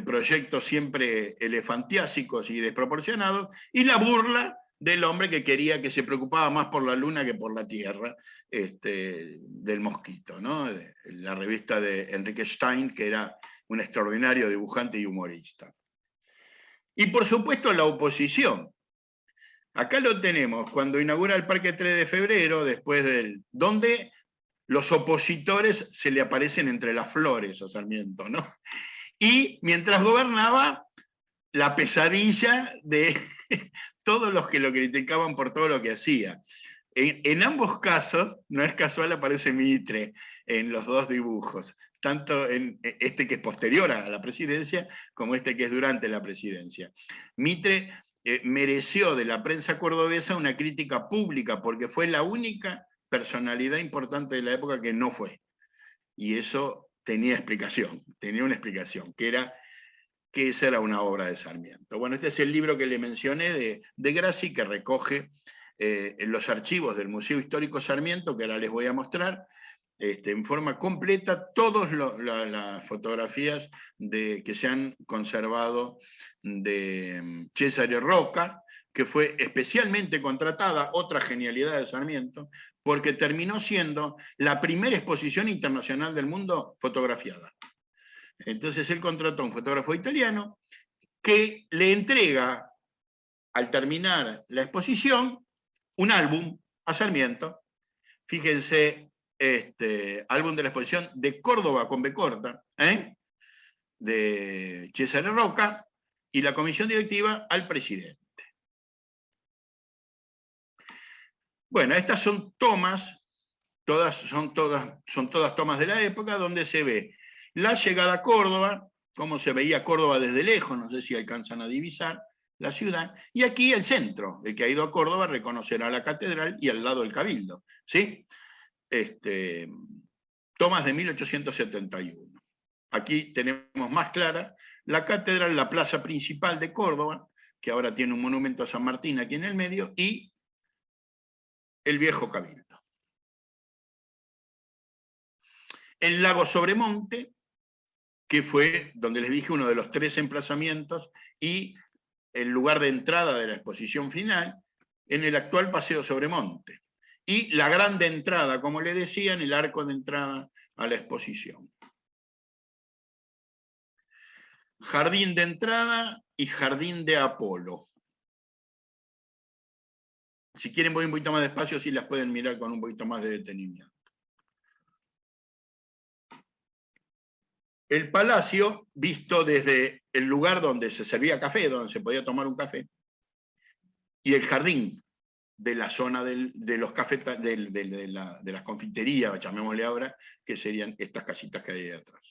proyectos siempre elefantiásicos y desproporcionados, y la burla del hombre que quería, que se preocupaba más por la luna que por la tierra, del Mosquito, ¿no? La revista de Enrique Stein, que era un extraordinario dibujante y humorista. Y por supuesto la oposición. Acá lo tenemos, cuando inaugura el Parque 3 de Febrero, donde los opositores se le aparecen entre las flores a Sarmiento, ¿no? Y mientras gobernaba, la pesadilla de todos los que lo criticaban por todo lo que hacía. En ambos casos, no es casual, aparece Mitre en los dos dibujos, tanto en este que es posterior a la presidencia, como este que es durante la presidencia. Mitre mereció de la prensa cordobesa una crítica pública, porque fue la única personalidad importante de la época que no fue. Y eso tenía una explicación, que esa era una obra de Sarmiento. Bueno, este es el libro que le mencioné de Grassi, que recoge en los archivos del Museo Histórico Sarmiento, que ahora les voy a mostrar, en forma completa, todas las fotografías que se han conservado de Cesare Rocca, que fue especialmente contratada, otra genialidad de Sarmiento, porque terminó siendo la primera exposición internacional del mundo fotografiada. Entonces él contrató a un fotógrafo italiano que le entrega, al terminar la exposición, un álbum a Sarmiento. Fíjense, álbum de la exposición de Córdoba con B corta, de Cesare Rocca, y la comisión directiva al presidente. Bueno, estas son tomas, son todas tomas de la época, donde se ve la llegada a Córdoba, cómo se veía Córdoba desde lejos, no sé si alcanzan a divisar, la ciudad, y aquí el centro. El que ha ido a Córdoba reconocerá la catedral y al lado el cabildo, ¿sí? Tomas de 1871. Aquí tenemos más clara la catedral, la plaza principal de Córdoba, que ahora tiene un monumento a San Martín aquí en el medio, y el viejo cabildo. El lago Sobremonte, que fue, donde les dije, uno de los 3 emplazamientos, y el lugar de entrada de la exposición final, en el actual Paseo Sobremonte. Y la grande entrada, como le decían, el arco de entrada a la exposición. Jardín de entrada y jardín de Apolo. Si quieren voy un poquito más despacio, si las pueden mirar con un poquito más de detenimiento. El palacio, visto desde el lugar donde se servía café, donde se podía tomar un café, y el jardín de la zona de los cafetas, de las confiterías, llamémosle ahora, que serían estas casitas que hay ahí atrás.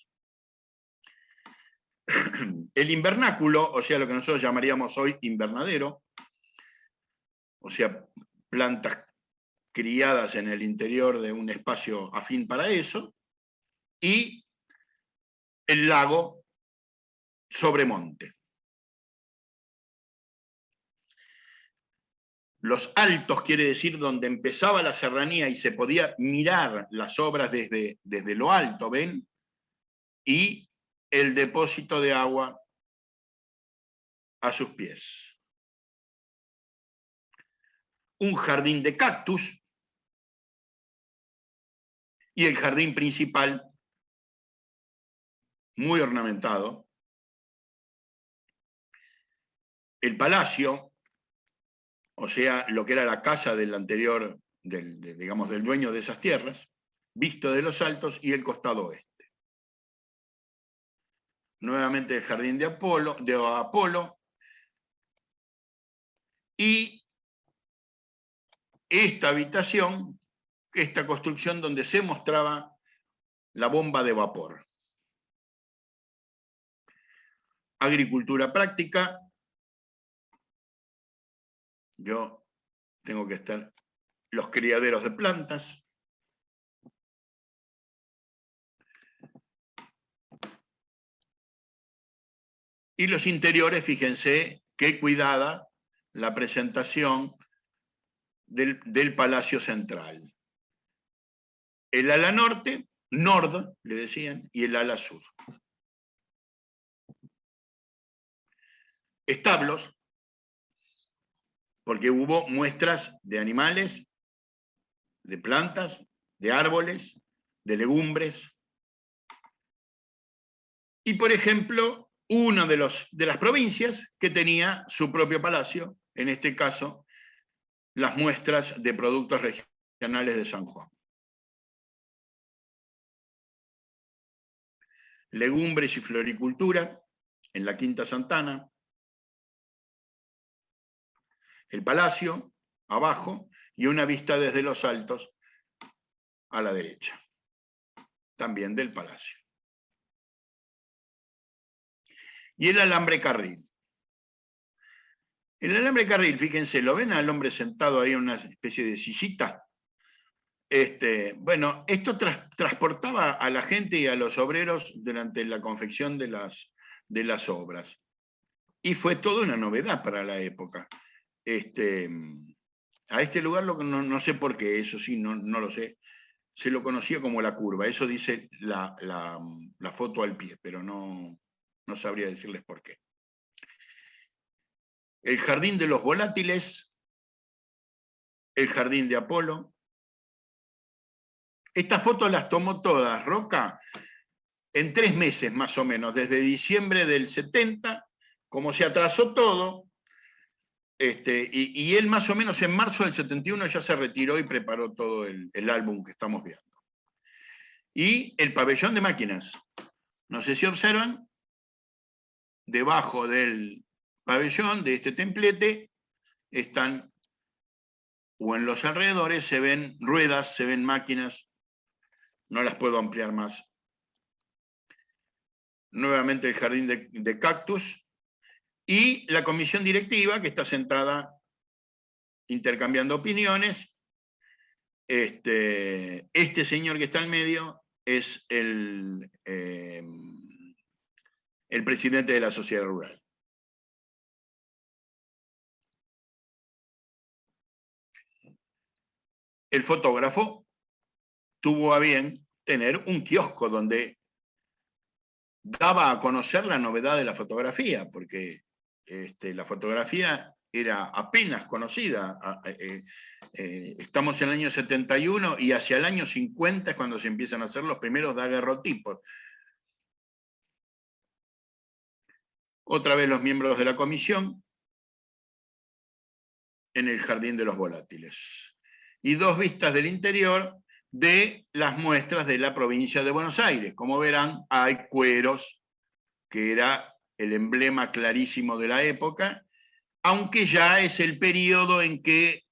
El invernáculo, o sea, lo que nosotros llamaríamos hoy invernadero, o sea, plantas criadas en el interior de un espacio afín para eso, y el lago Sobremonte. Los altos quiere decir donde empezaba la serranía y se podía mirar las obras desde lo alto, ¿ven? Y el depósito de agua a sus pies. Un jardín de cactus y el jardín principal, muy ornamentado. El palacio, o sea, lo que era la casa del anterior, digamos, del dueño de esas tierras, visto de los altos, y el costado oeste. Nuevamente el jardín de Apolo, y esta habitación, esta construcción donde se mostraba la bomba de vapor. Agricultura práctica. Yo tengo que estar los criaderos de plantas. Y los interiores, fíjense qué cuidada la presentación del Palacio Central. El ala norte, nord, le decían, y el ala sur. Establos, porque hubo muestras de animales, de plantas, de árboles, de legumbres. Y, por ejemplo, una de las provincias que tenía su propio palacio, en este caso, las muestras de productos regionales de San Juan. Legumbres y floricultura, en la Quinta Santana. El palacio, abajo, y una vista desde los altos a la derecha, también del palacio. Y el alambre carril. El alambre carril, fíjense, ¿lo ven al hombre sentado ahí en una especie de sillita? Bueno, esto transportaba a la gente y a los obreros durante la confección de las obras. Y fue toda una novedad para la época. A este lugar no sé por qué, eso sí, no lo sé. Se lo conocía como la curva, eso dice la foto al pie, pero no sabría decirles por qué. El jardín de los volátiles, el jardín de Apolo. Estas fotos las tomó todas Roca en 3 meses más o menos, desde diciembre del 70, como se atrasó todo, y él más o menos en marzo del 71 ya se retiró y preparó todo el álbum que estamos viendo. Y el pabellón de máquinas. No sé si observan, debajo del pabellón de este templete están, o en los alrededores, se ven ruedas, se ven máquinas. No las puedo ampliar más. Nuevamente el jardín de cactus y la comisión directiva, que está sentada intercambiando opiniones. Este señor que está en medio es el presidente de la sociedad rural. El fotógrafo tuvo a bien tener un kiosco donde daba a conocer la novedad de la fotografía, porque la fotografía era apenas conocida. Estamos en el año 71 y hacia el año 50 es cuando se empiezan a hacer los primeros daguerrotipos. Otra vez los miembros de la comisión en el Jardín de los Volátiles. Y dos vistas del interior de las muestras de la provincia de Buenos Aires. Como verán, hay cueros, que era el emblema clarísimo de la época, aunque ya es el periodo en que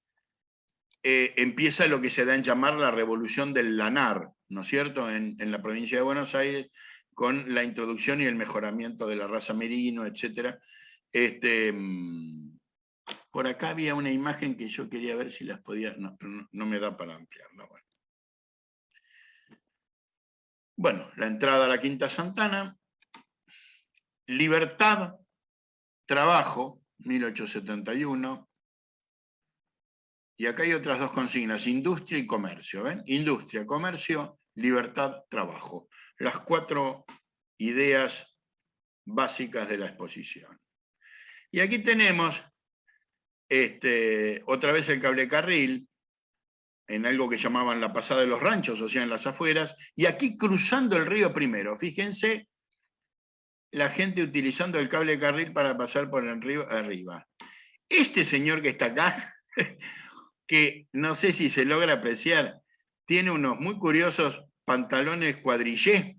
empieza lo que se da en llamar la revolución del lanar, ¿no es cierto?, en la provincia de Buenos Aires, con la introducción y el mejoramiento de la raza merino, etc. Por acá había una imagen que yo quería ver si las podía, no, pero no me da para ampliarla. Bueno, la entrada a la Quinta Santana, libertad, trabajo, 1871, y acá hay otras dos consignas, industria y comercio, ¿ven? Industria, comercio, libertad, trabajo. Las cuatro ideas básicas de la exposición. Y aquí tenemos otra vez el cablecarril, en algo que llamaban la pasada de los ranchos, o sea, en las afueras, y aquí cruzando el río primero. Fíjense la gente utilizando el cablecarril para pasar por el río arriba. Este señor que está acá, que no sé si se logra apreciar, tiene unos muy curiosos pantalones cuadrillé,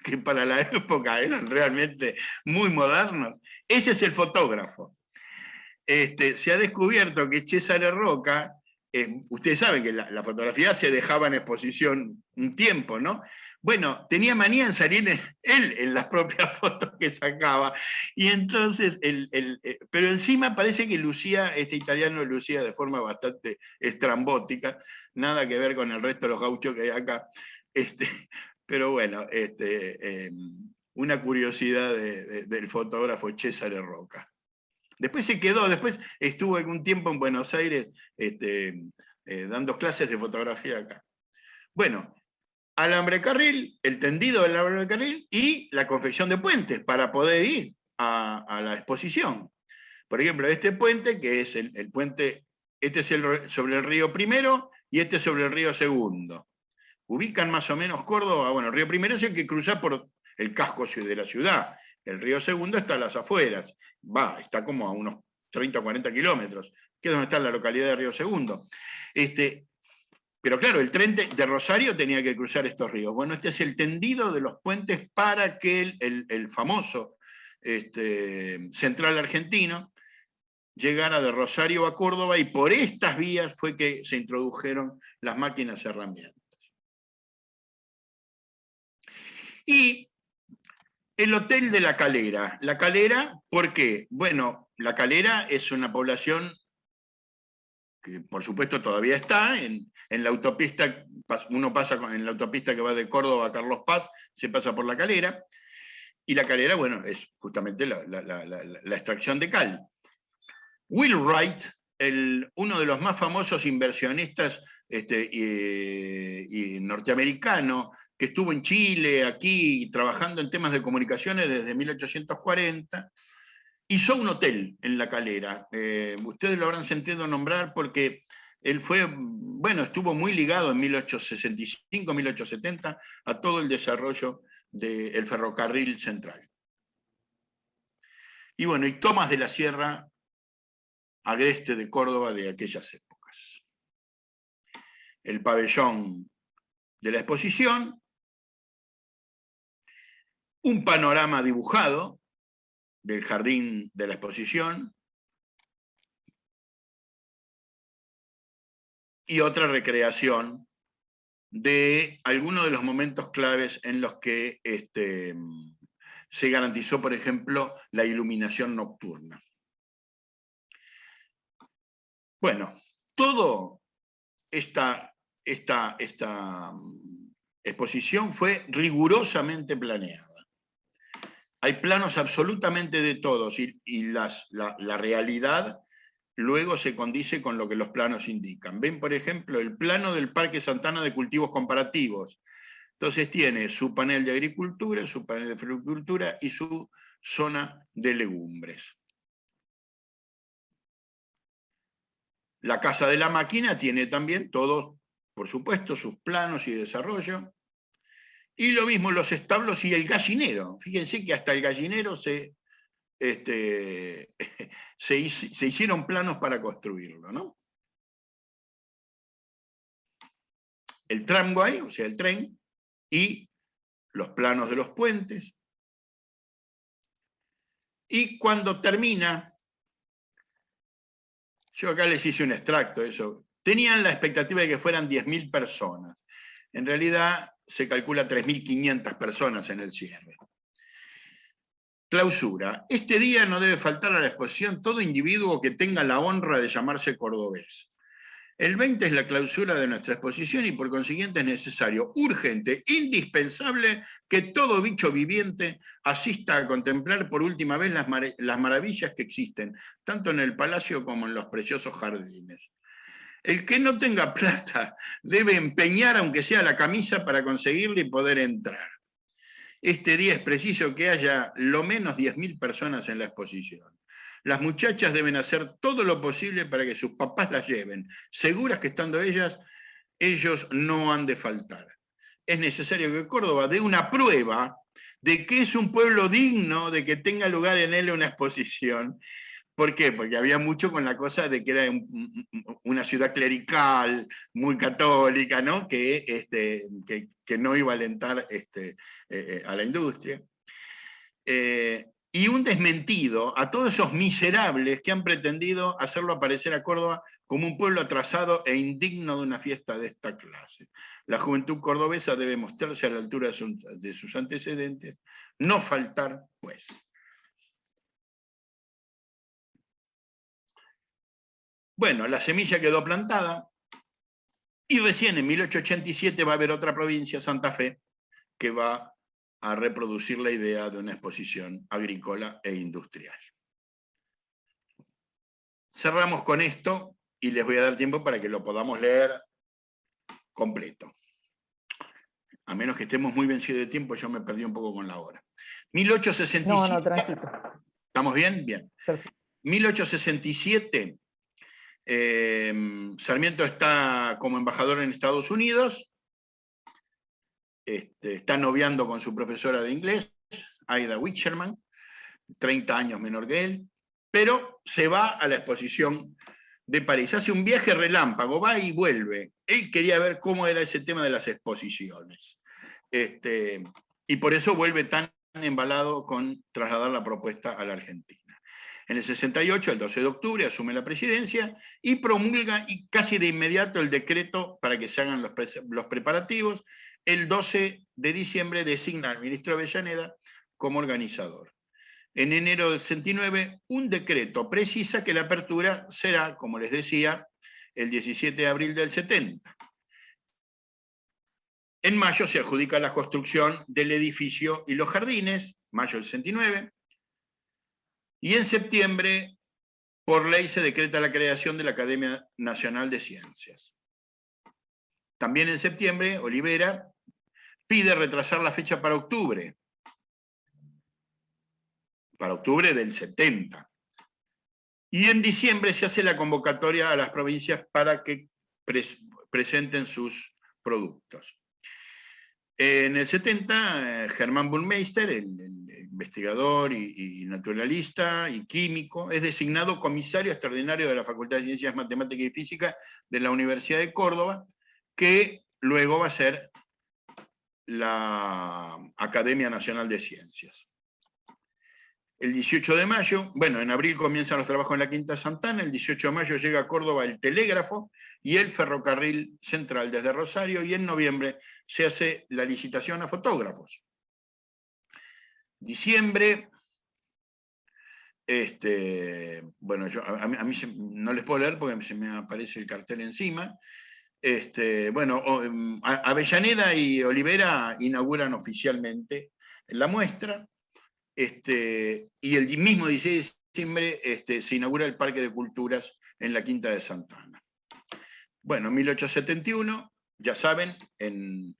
que para la época eran realmente muy modernos. Ese es el fotógrafo. Se ha descubierto que Cesare Roca, ustedes saben que la fotografía se dejaba en exposición un tiempo, ¿no? Bueno, tenía manía en salir él en las propias fotos que sacaba, y entonces, pero encima parece que lucía, este italiano lucía de forma bastante estrambótica, nada que ver con el resto de los gauchos que hay acá, pero bueno, una curiosidad del fotógrafo Cesare Roca. Después se quedó, después estuvo algún tiempo en Buenos Aires dando clases de fotografía acá. Bueno, alambre carril, el tendido del alambre carril y la confección de puentes para poder ir a la exposición. Por ejemplo, este puente, que es el puente, este es sobre el río Primero y este sobre el río Segundo. Ubican más o menos Córdoba. Bueno, el río Primero es el que cruza por el casco de la ciudad. El río Segundo está a las afueras. Está como a unos 30 o 40 kilómetros, que es donde está la localidad de Río Segundo. Pero claro, el tren de Rosario tenía que cruzar estos ríos. Bueno, este es el tendido de los puentes para que el famoso central argentino llegara de Rosario a Córdoba, y por estas vías fue que se introdujeron las máquinas herramientas. Y el Hotel de La Calera. La Calera, ¿por qué? Bueno, La Calera es una población que por supuesto todavía está en la autopista. Uno pasa en la autopista que va de Córdoba a Carlos Paz, se pasa por La Calera, y La Calera, bueno, es justamente la extracción de cal. Will Wright, uno de los más famosos inversionistas y norteamericano, que estuvo en Chile, aquí, trabajando en temas de comunicaciones desde 1840, hizo un hotel en La Calera. Ustedes lo habrán sentido nombrar porque él estuvo muy ligado en 1865, 1870 a todo el desarrollo del ferrocarril central. Y bueno, y tomas de la sierra agreste de Córdoba de aquellas épocas. El pabellón de la exposición, un panorama dibujado del jardín de la exposición y otra recreación de algunos de los momentos claves en los que se garantizó, por ejemplo, la iluminación nocturna. Bueno, todo esta exposición fue rigurosamente planeada. Hay planos absolutamente de todos y la realidad luego se condice con lo que los planos indican. Ven, por ejemplo, el plano del Parque Santana de cultivos comparativos. Entonces tiene su panel de agricultura, su panel de floricultura y su zona de legumbres. La Casa de la Máquina tiene también todos, por supuesto, sus planos y desarrollo. Y lo mismo los establos y el gallinero. Fíjense que hasta el gallinero se hicieron planos para construirlo, ¿no? El tramway, o sea, el tren, y los planos de los puentes. Y cuando termina, yo acá les hice un extracto de eso, tenían la expectativa de que fueran 10.000 personas. En realidad se calcula 3.500 personas en el cierre. Clausura. Este día no debe faltar a la exposición todo individuo que tenga la honra de llamarse cordobés. El 20 es la clausura de nuestra exposición y por consiguiente es necesario, urgente, indispensable que todo bicho viviente asista a contemplar por última vez las maravillas que existen, tanto en el palacio como en los preciosos jardines. El que no tenga plata debe empeñar aunque sea la camisa para conseguirla y poder entrar. Este día es preciso que haya lo menos 10.000 personas en la exposición. Las muchachas deben hacer todo lo posible para que sus papás las lleven, seguras que estando ellas, ellos no han de faltar. Es necesario que Córdoba dé una prueba de que es un pueblo digno de que tenga lugar en él una exposición. ¿Por qué? Porque había mucho con la cosa de que era una ciudad clerical, muy católica, ¿no? que no iba a alentar a la industria. Y un desmentido a todos esos miserables que han pretendido hacerlo aparecer a Córdoba como un pueblo atrasado e indigno de una fiesta de esta clase. La juventud cordobesa debe mostrarse a la altura de sus antecedentes, no faltar, pues. Bueno, la semilla quedó plantada y recién en 1887 va a haber otra provincia, Santa Fe, que va a reproducir la idea de una exposición agrícola e industrial. Cerramos con esto y les voy a dar tiempo para que lo podamos leer completo. A menos que estemos muy vencidos de tiempo, yo me perdí un poco con la hora. 1867. No, tranquilo. ¿Estamos bien? Bien. Perfecto. 1867, Sarmiento está como embajador en Estados Unidos, está noviando con su profesora de inglés, Aida Wicherman, 30 años menor que él, pero se va a la exposición de París. Hace un viaje relámpago, va y vuelve. Él quería ver cómo era ese tema de las exposiciones. Y por eso vuelve tan embalado con trasladar la propuesta a la Argentina. En el 68, el 12 de octubre, asume la presidencia y promulga y casi de inmediato el decreto para que se hagan los preparativos. El 12 de diciembre designa al ministro Avellaneda como organizador. En enero del 69, un decreto precisa que la apertura será, como les decía, el 17 de abril del 70. En mayo se adjudica la construcción del edificio y los jardines, mayo del 69, y en septiembre, por ley, se decreta la creación de la Academia Nacional de Ciencias. También en septiembre, Olivera pide retrasar la fecha para octubre del 70. Y en diciembre se hace la convocatoria a las provincias para que presenten sus productos. En el 70, Germán Burmeister, el investigador y naturalista y químico, es designado comisario extraordinario de la Facultad de Ciencias Matemáticas y Físicas de la Universidad de Córdoba, que luego va a ser la Academia Nacional de Ciencias. El 18 de mayo, bueno, en abril comienzan los trabajos en la Quinta Santana, el 18 de mayo llega a Córdoba el telégrafo y el ferrocarril central desde Rosario, y en noviembre se hace la licitación a fotógrafos. diciembre. Bueno, a mí no les puedo leer porque se me aparece el cartel encima. Bueno, Avellaneda y Olivera inauguran oficialmente la muestra, y el mismo 16 de diciembre se inaugura el Parque de Culturas en la Quinta de Santa Ana. Bueno, 1871, ya saben, en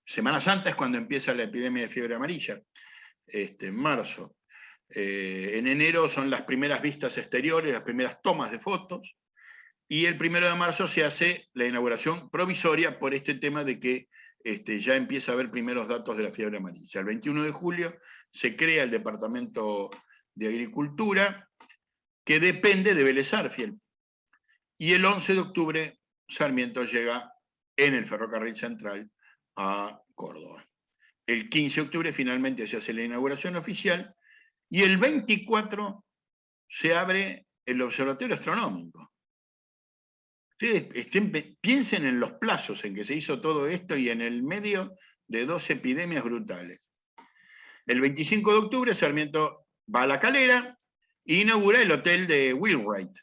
Semana Santa es cuando empieza la epidemia de fiebre amarilla, en marzo. En enero son las primeras vistas exteriores, las primeras tomas de fotos, y el 1 de marzo se hace la inauguración provisoria por este tema de que ya empieza a haber primeros datos de la fiebre amarilla. El 21 de julio se crea el Departamento de Agricultura, que depende de Vélez Sarsfield, y el 11 de octubre Sarmiento llega en el ferrocarril central a Córdoba. El 15 de octubre finalmente se hace la inauguración oficial, y el 24 se abre el Observatorio Astronómico. Ustedes piensen en los plazos en que se hizo todo esto y en el medio de 2 epidemias brutales. El 25 de octubre Sarmiento va a La Calera e inaugura el hotel de Wheelwright.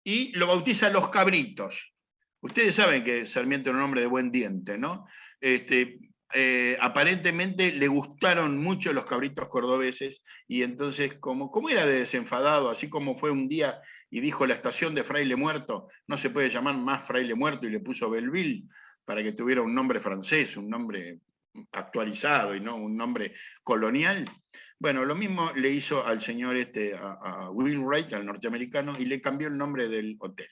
Y lo bautiza Los Cabritos. Ustedes saben que Sarmiento era un hombre de buen diente, ¿no? Aparentemente le gustaron mucho los cabritos cordobeses, y entonces, como era de desenfadado, así como fue un día y dijo la estación de Fraile Muerto, no se puede llamar más Fraile Muerto, y le puso Belleville para que tuviera un nombre francés, un nombre actualizado y no un nombre colonial. Bueno, lo mismo le hizo al señor a Wheelwright, al norteamericano, y le cambió el nombre del hotel.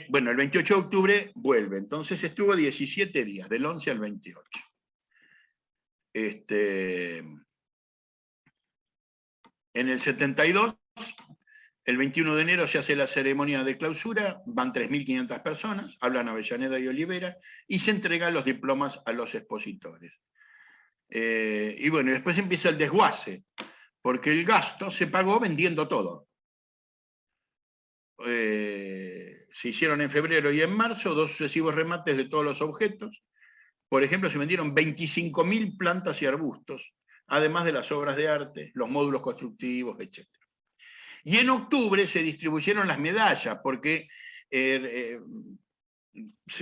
Bueno, el 28 de octubre vuelve, entonces estuvo 17 días, del 11 al 28. En el 72, el 21 de enero se hace la ceremonia de clausura, van 3.500 personas, hablan Avellaneda y Olivera, y se entregan los diplomas a los expositores. Y bueno, después empieza el desguace, porque el gasto se pagó vendiendo todo. Se hicieron en febrero y en marzo 2 sucesivos remates de todos los objetos. Por ejemplo, se vendieron 25.000 plantas y arbustos, además de las obras de arte, los módulos constructivos, etc. Y en octubre se distribuyeron las medallas, porque se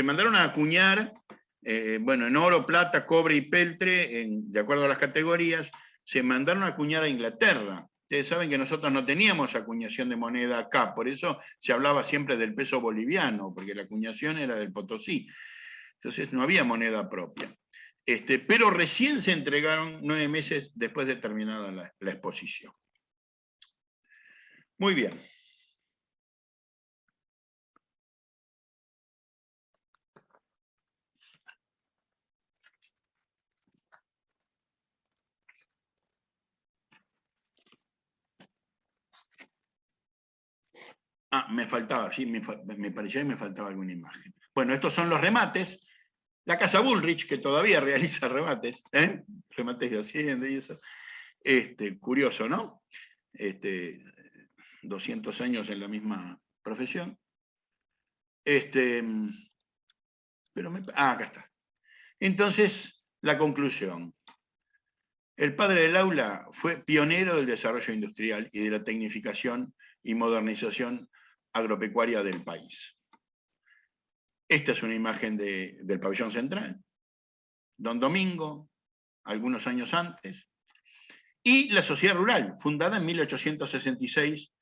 mandaron a acuñar, bueno, en oro, plata, cobre y peltre, de acuerdo a las categorías, se mandaron a acuñar a Inglaterra. Ustedes saben que nosotros no teníamos acuñación de moneda acá, por eso se hablaba siempre del peso boliviano, porque la acuñación era del Potosí. Entonces no había moneda propia. Pero recién se entregaron 9 meses después de terminada la exposición. Muy bien. Me faltaba, sí, me parecía que me faltaba alguna imagen. Bueno, estos son los remates. La Casa Bullrich, que todavía realiza remates, remates de Hacienda y eso. Curioso, ¿no? 200 años en la misma profesión. Acá está. Entonces, la conclusión. El padre del aula fue pionero del desarrollo industrial y de la tecnificación y modernización agropecuaria del país. Esta es una imagen del pabellón central. Don Domingo, algunos años antes. Y la Sociedad Rural, fundada en 1866,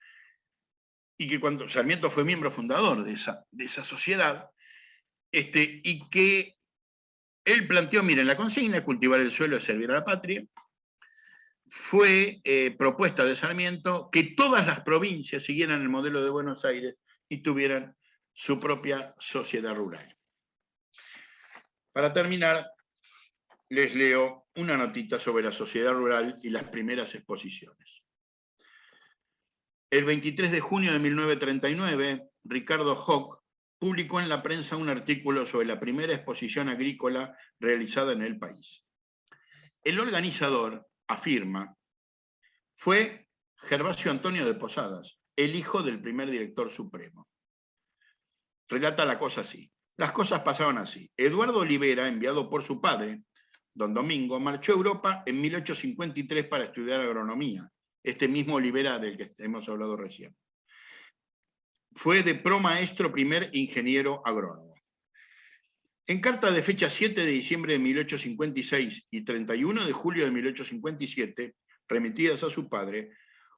y que cuando Sarmiento fue miembro fundador de esa sociedad, y que él planteó, miren, la consigna, cultivar el suelo y servir a la patria, fue propuesta de Sarmiento que todas las provincias siguieran el modelo de Buenos Aires y tuvieran su propia sociedad rural. Para terminar, les leo una notita sobre la sociedad rural y las primeras exposiciones. El 23 de junio de 1939, Ricardo Hock publicó en la prensa un artículo sobre la primera exposición agrícola realizada en el país. El organizador afirma, fue Gervasio Antonio de Posadas, el hijo del primer director supremo. Relata la cosa así. Las cosas pasaban así. Eduardo Olivera, enviado por su padre, don Domingo, marchó a Europa en 1853 para estudiar agronomía. Este mismo Olivera del que hemos hablado recién. Fue de promaestro primer ingeniero agrónomo. En carta de fecha 7 de diciembre de 1856 y 31 de julio de 1857, remitidas a su padre,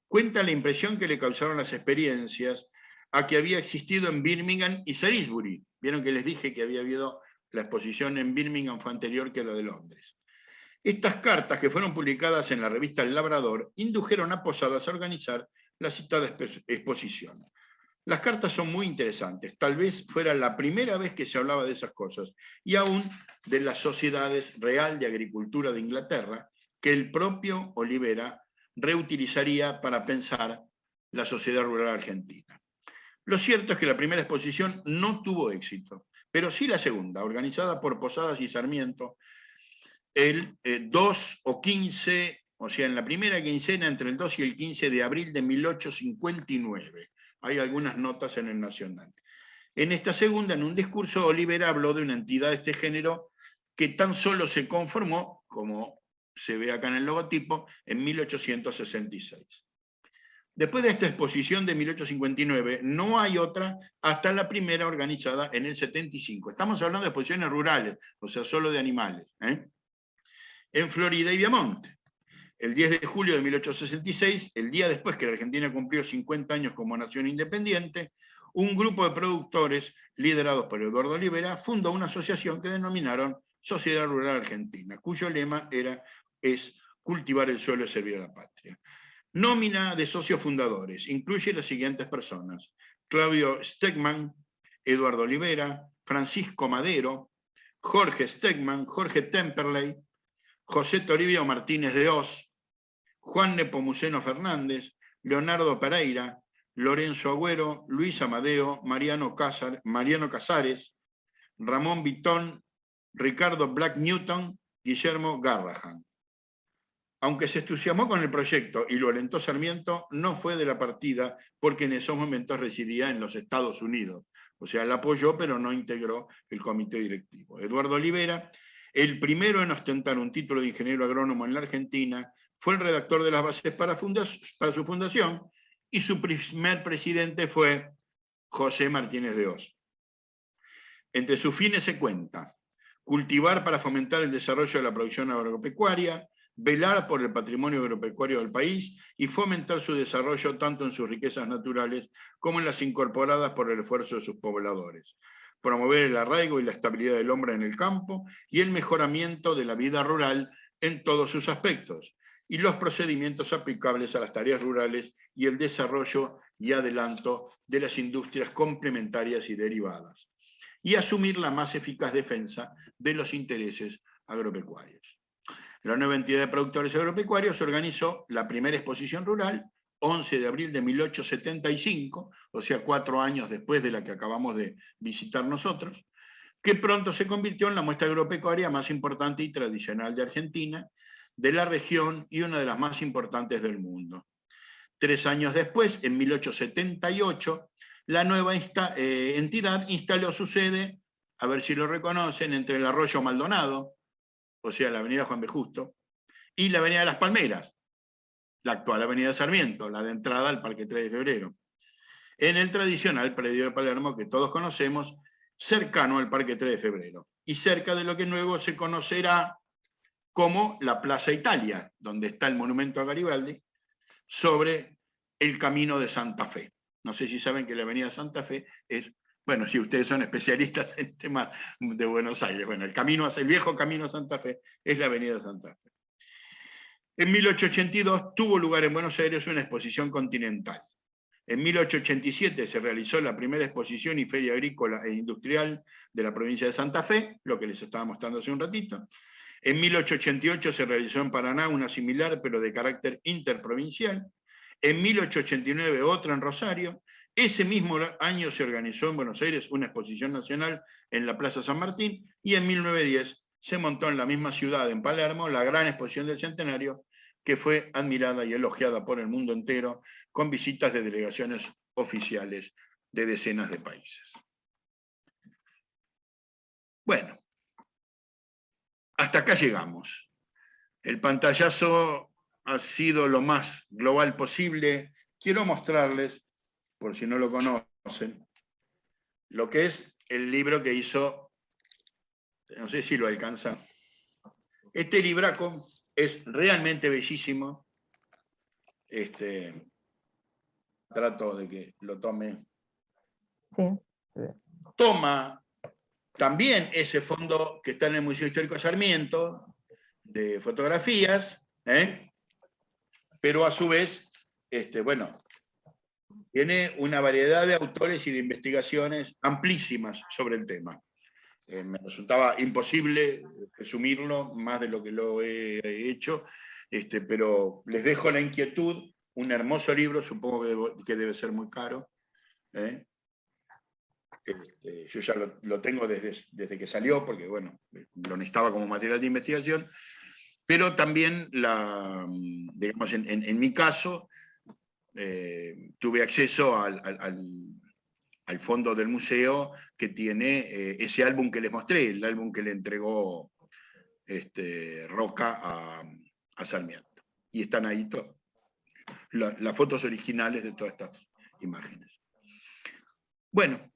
cuenta la impresión que le causaron las experiencias a que había existido en Birmingham y Salisbury. Vieron que les dije que había habido la exposición en Birmingham fue anterior que la de Londres. Estas cartas, que fueron publicadas en la revista El Labrador, indujeron a Posadas a organizar la citada exposición. Las cartas son muy interesantes, tal vez fuera la primera vez que se hablaba de esas cosas, y aún de las sociedades real de agricultura de Inglaterra, que el propio Olivera reutilizaría para pensar la sociedad rural argentina. Lo cierto es que la primera exposición no tuvo éxito, pero sí la segunda, organizada por Posadas y Sarmiento, el 2 o 15, o sea, en la primera quincena entre el 2 y el 15 de abril de 1859. Hay algunas notas en el Nacional. En esta segunda, en un discurso, Olivera habló de una entidad de este género que tan solo se conformó, como se ve acá en el logotipo, en 1866. Después de esta exposición de 1859, no hay otra hasta la primera organizada en el 75. Estamos hablando de exposiciones rurales, o sea, solo de animales, en Florida y Viamonte. El 10 de julio de 1866, el día después que la Argentina cumplió 50 años como nación independiente, un grupo de productores, liderados por Eduardo Olivera, fundó una asociación que denominaron Sociedad Rural Argentina, cuyo lema es cultivar el suelo y servir a la patria. Nómina de socios fundadores incluye las siguientes personas: Claudio Stegman, Eduardo Olivera, Francisco Madero, Jorge Stegman, Jorge Temperley, José Toribio Martínez de Oz, Juan Nepomuceno Fernández, Leonardo Pereira, Lorenzo Agüero, Luis Amadeo, Mariano Casares, Ramón Vitón, Ricardo Black Newton, Guillermo Garrahan. Aunque se entusiasmó con el proyecto y lo alentó Sarmiento, no fue de la partida porque en esos momentos residía en los Estados Unidos. O sea, la apoyó, pero no integró el comité directivo. Eduardo Olivera, el primero en ostentar un título de ingeniero agrónomo en la Argentina, fue el redactor de las bases para su fundación, y su primer presidente fue José Martínez de Oz. Entre sus fines se cuenta: cultivar para fomentar el desarrollo de la producción agropecuaria, velar por el patrimonio agropecuario del país y fomentar su desarrollo tanto en sus riquezas naturales como en las incorporadas por el esfuerzo de sus pobladores, promover el arraigo y la estabilidad del hombre en el campo y el mejoramiento de la vida rural en todos sus aspectos, y los procedimientos aplicables a las tareas rurales y el desarrollo y adelanto de las industrias complementarias y derivadas, y asumir la más eficaz defensa de los intereses agropecuarios. La nueva entidad de productores agropecuarios organizó la primera exposición rural, 11 de abril de 1875, o sea, 4 años después de la que acabamos de visitar nosotros, que pronto se convirtió en la muestra agropecuaria más importante y tradicional de Argentina, de la región y una de las más importantes del mundo. 3 años después, en 1878, la nueva entidad instaló su sede, a ver si lo reconocen, entre el Arroyo Maldonado, o sea, la avenida Juan B. Justo, y la avenida Las Palmeras, la actual avenida Sarmiento, la de entrada al Parque 3 de Febrero, en el tradicional predio de Palermo que todos conocemos, cercano al Parque 3 de Febrero, y cerca de lo que luego se conocerá como la Plaza Italia, donde está el monumento a Garibaldi, sobre el Camino de Santa Fe. No sé si saben que la avenida Santa Fe es, bueno, si ustedes son especialistas en temas de Buenos Aires, bueno, el viejo Camino a Santa Fe es la avenida Santa Fe. En 1882 tuvo lugar en Buenos Aires una exposición continental. En 1887 se realizó la primera exposición y feria agrícola e industrial de la provincia de Santa Fe, lo que les estaba mostrando hace un ratito. En 1888 se realizó en Paraná una similar, pero de carácter interprovincial. En 1889 otra en Rosario. Ese mismo año se organizó en Buenos Aires una exposición nacional en la Plaza San Martín, y en 1910 se montó en la misma ciudad, en Palermo, la gran exposición del Centenario, que fue admirada y elogiada por el mundo entero, con visitas de delegaciones oficiales de decenas de países. Bueno, hasta acá llegamos. El pantallazo ha sido lo más global posible. Quiero mostrarles, por si no lo conocen, lo que es el libro que hizo, no sé si lo alcanzan. Este libraco es realmente bellísimo. Trato de que lo tome. Sí. Toma también ese fondo que está en el Museo Histórico de Sarmiento, de fotografías, pero a su vez, bueno, tiene una variedad de autores y de investigaciones amplísimas sobre el tema. Me resultaba imposible resumirlo más de lo que lo he hecho, pero les dejo la inquietud, un hermoso libro, supongo que debe ser muy caro. Yo ya lo tengo desde que salió, porque bueno, lo necesitaba como material de investigación, pero también, digamos, en mi caso, tuve acceso al fondo del museo que tiene ese álbum que les mostré, el álbum que le entregó Roca a Sarmiento. Y están ahí las fotos originales de todas estas imágenes. Bueno,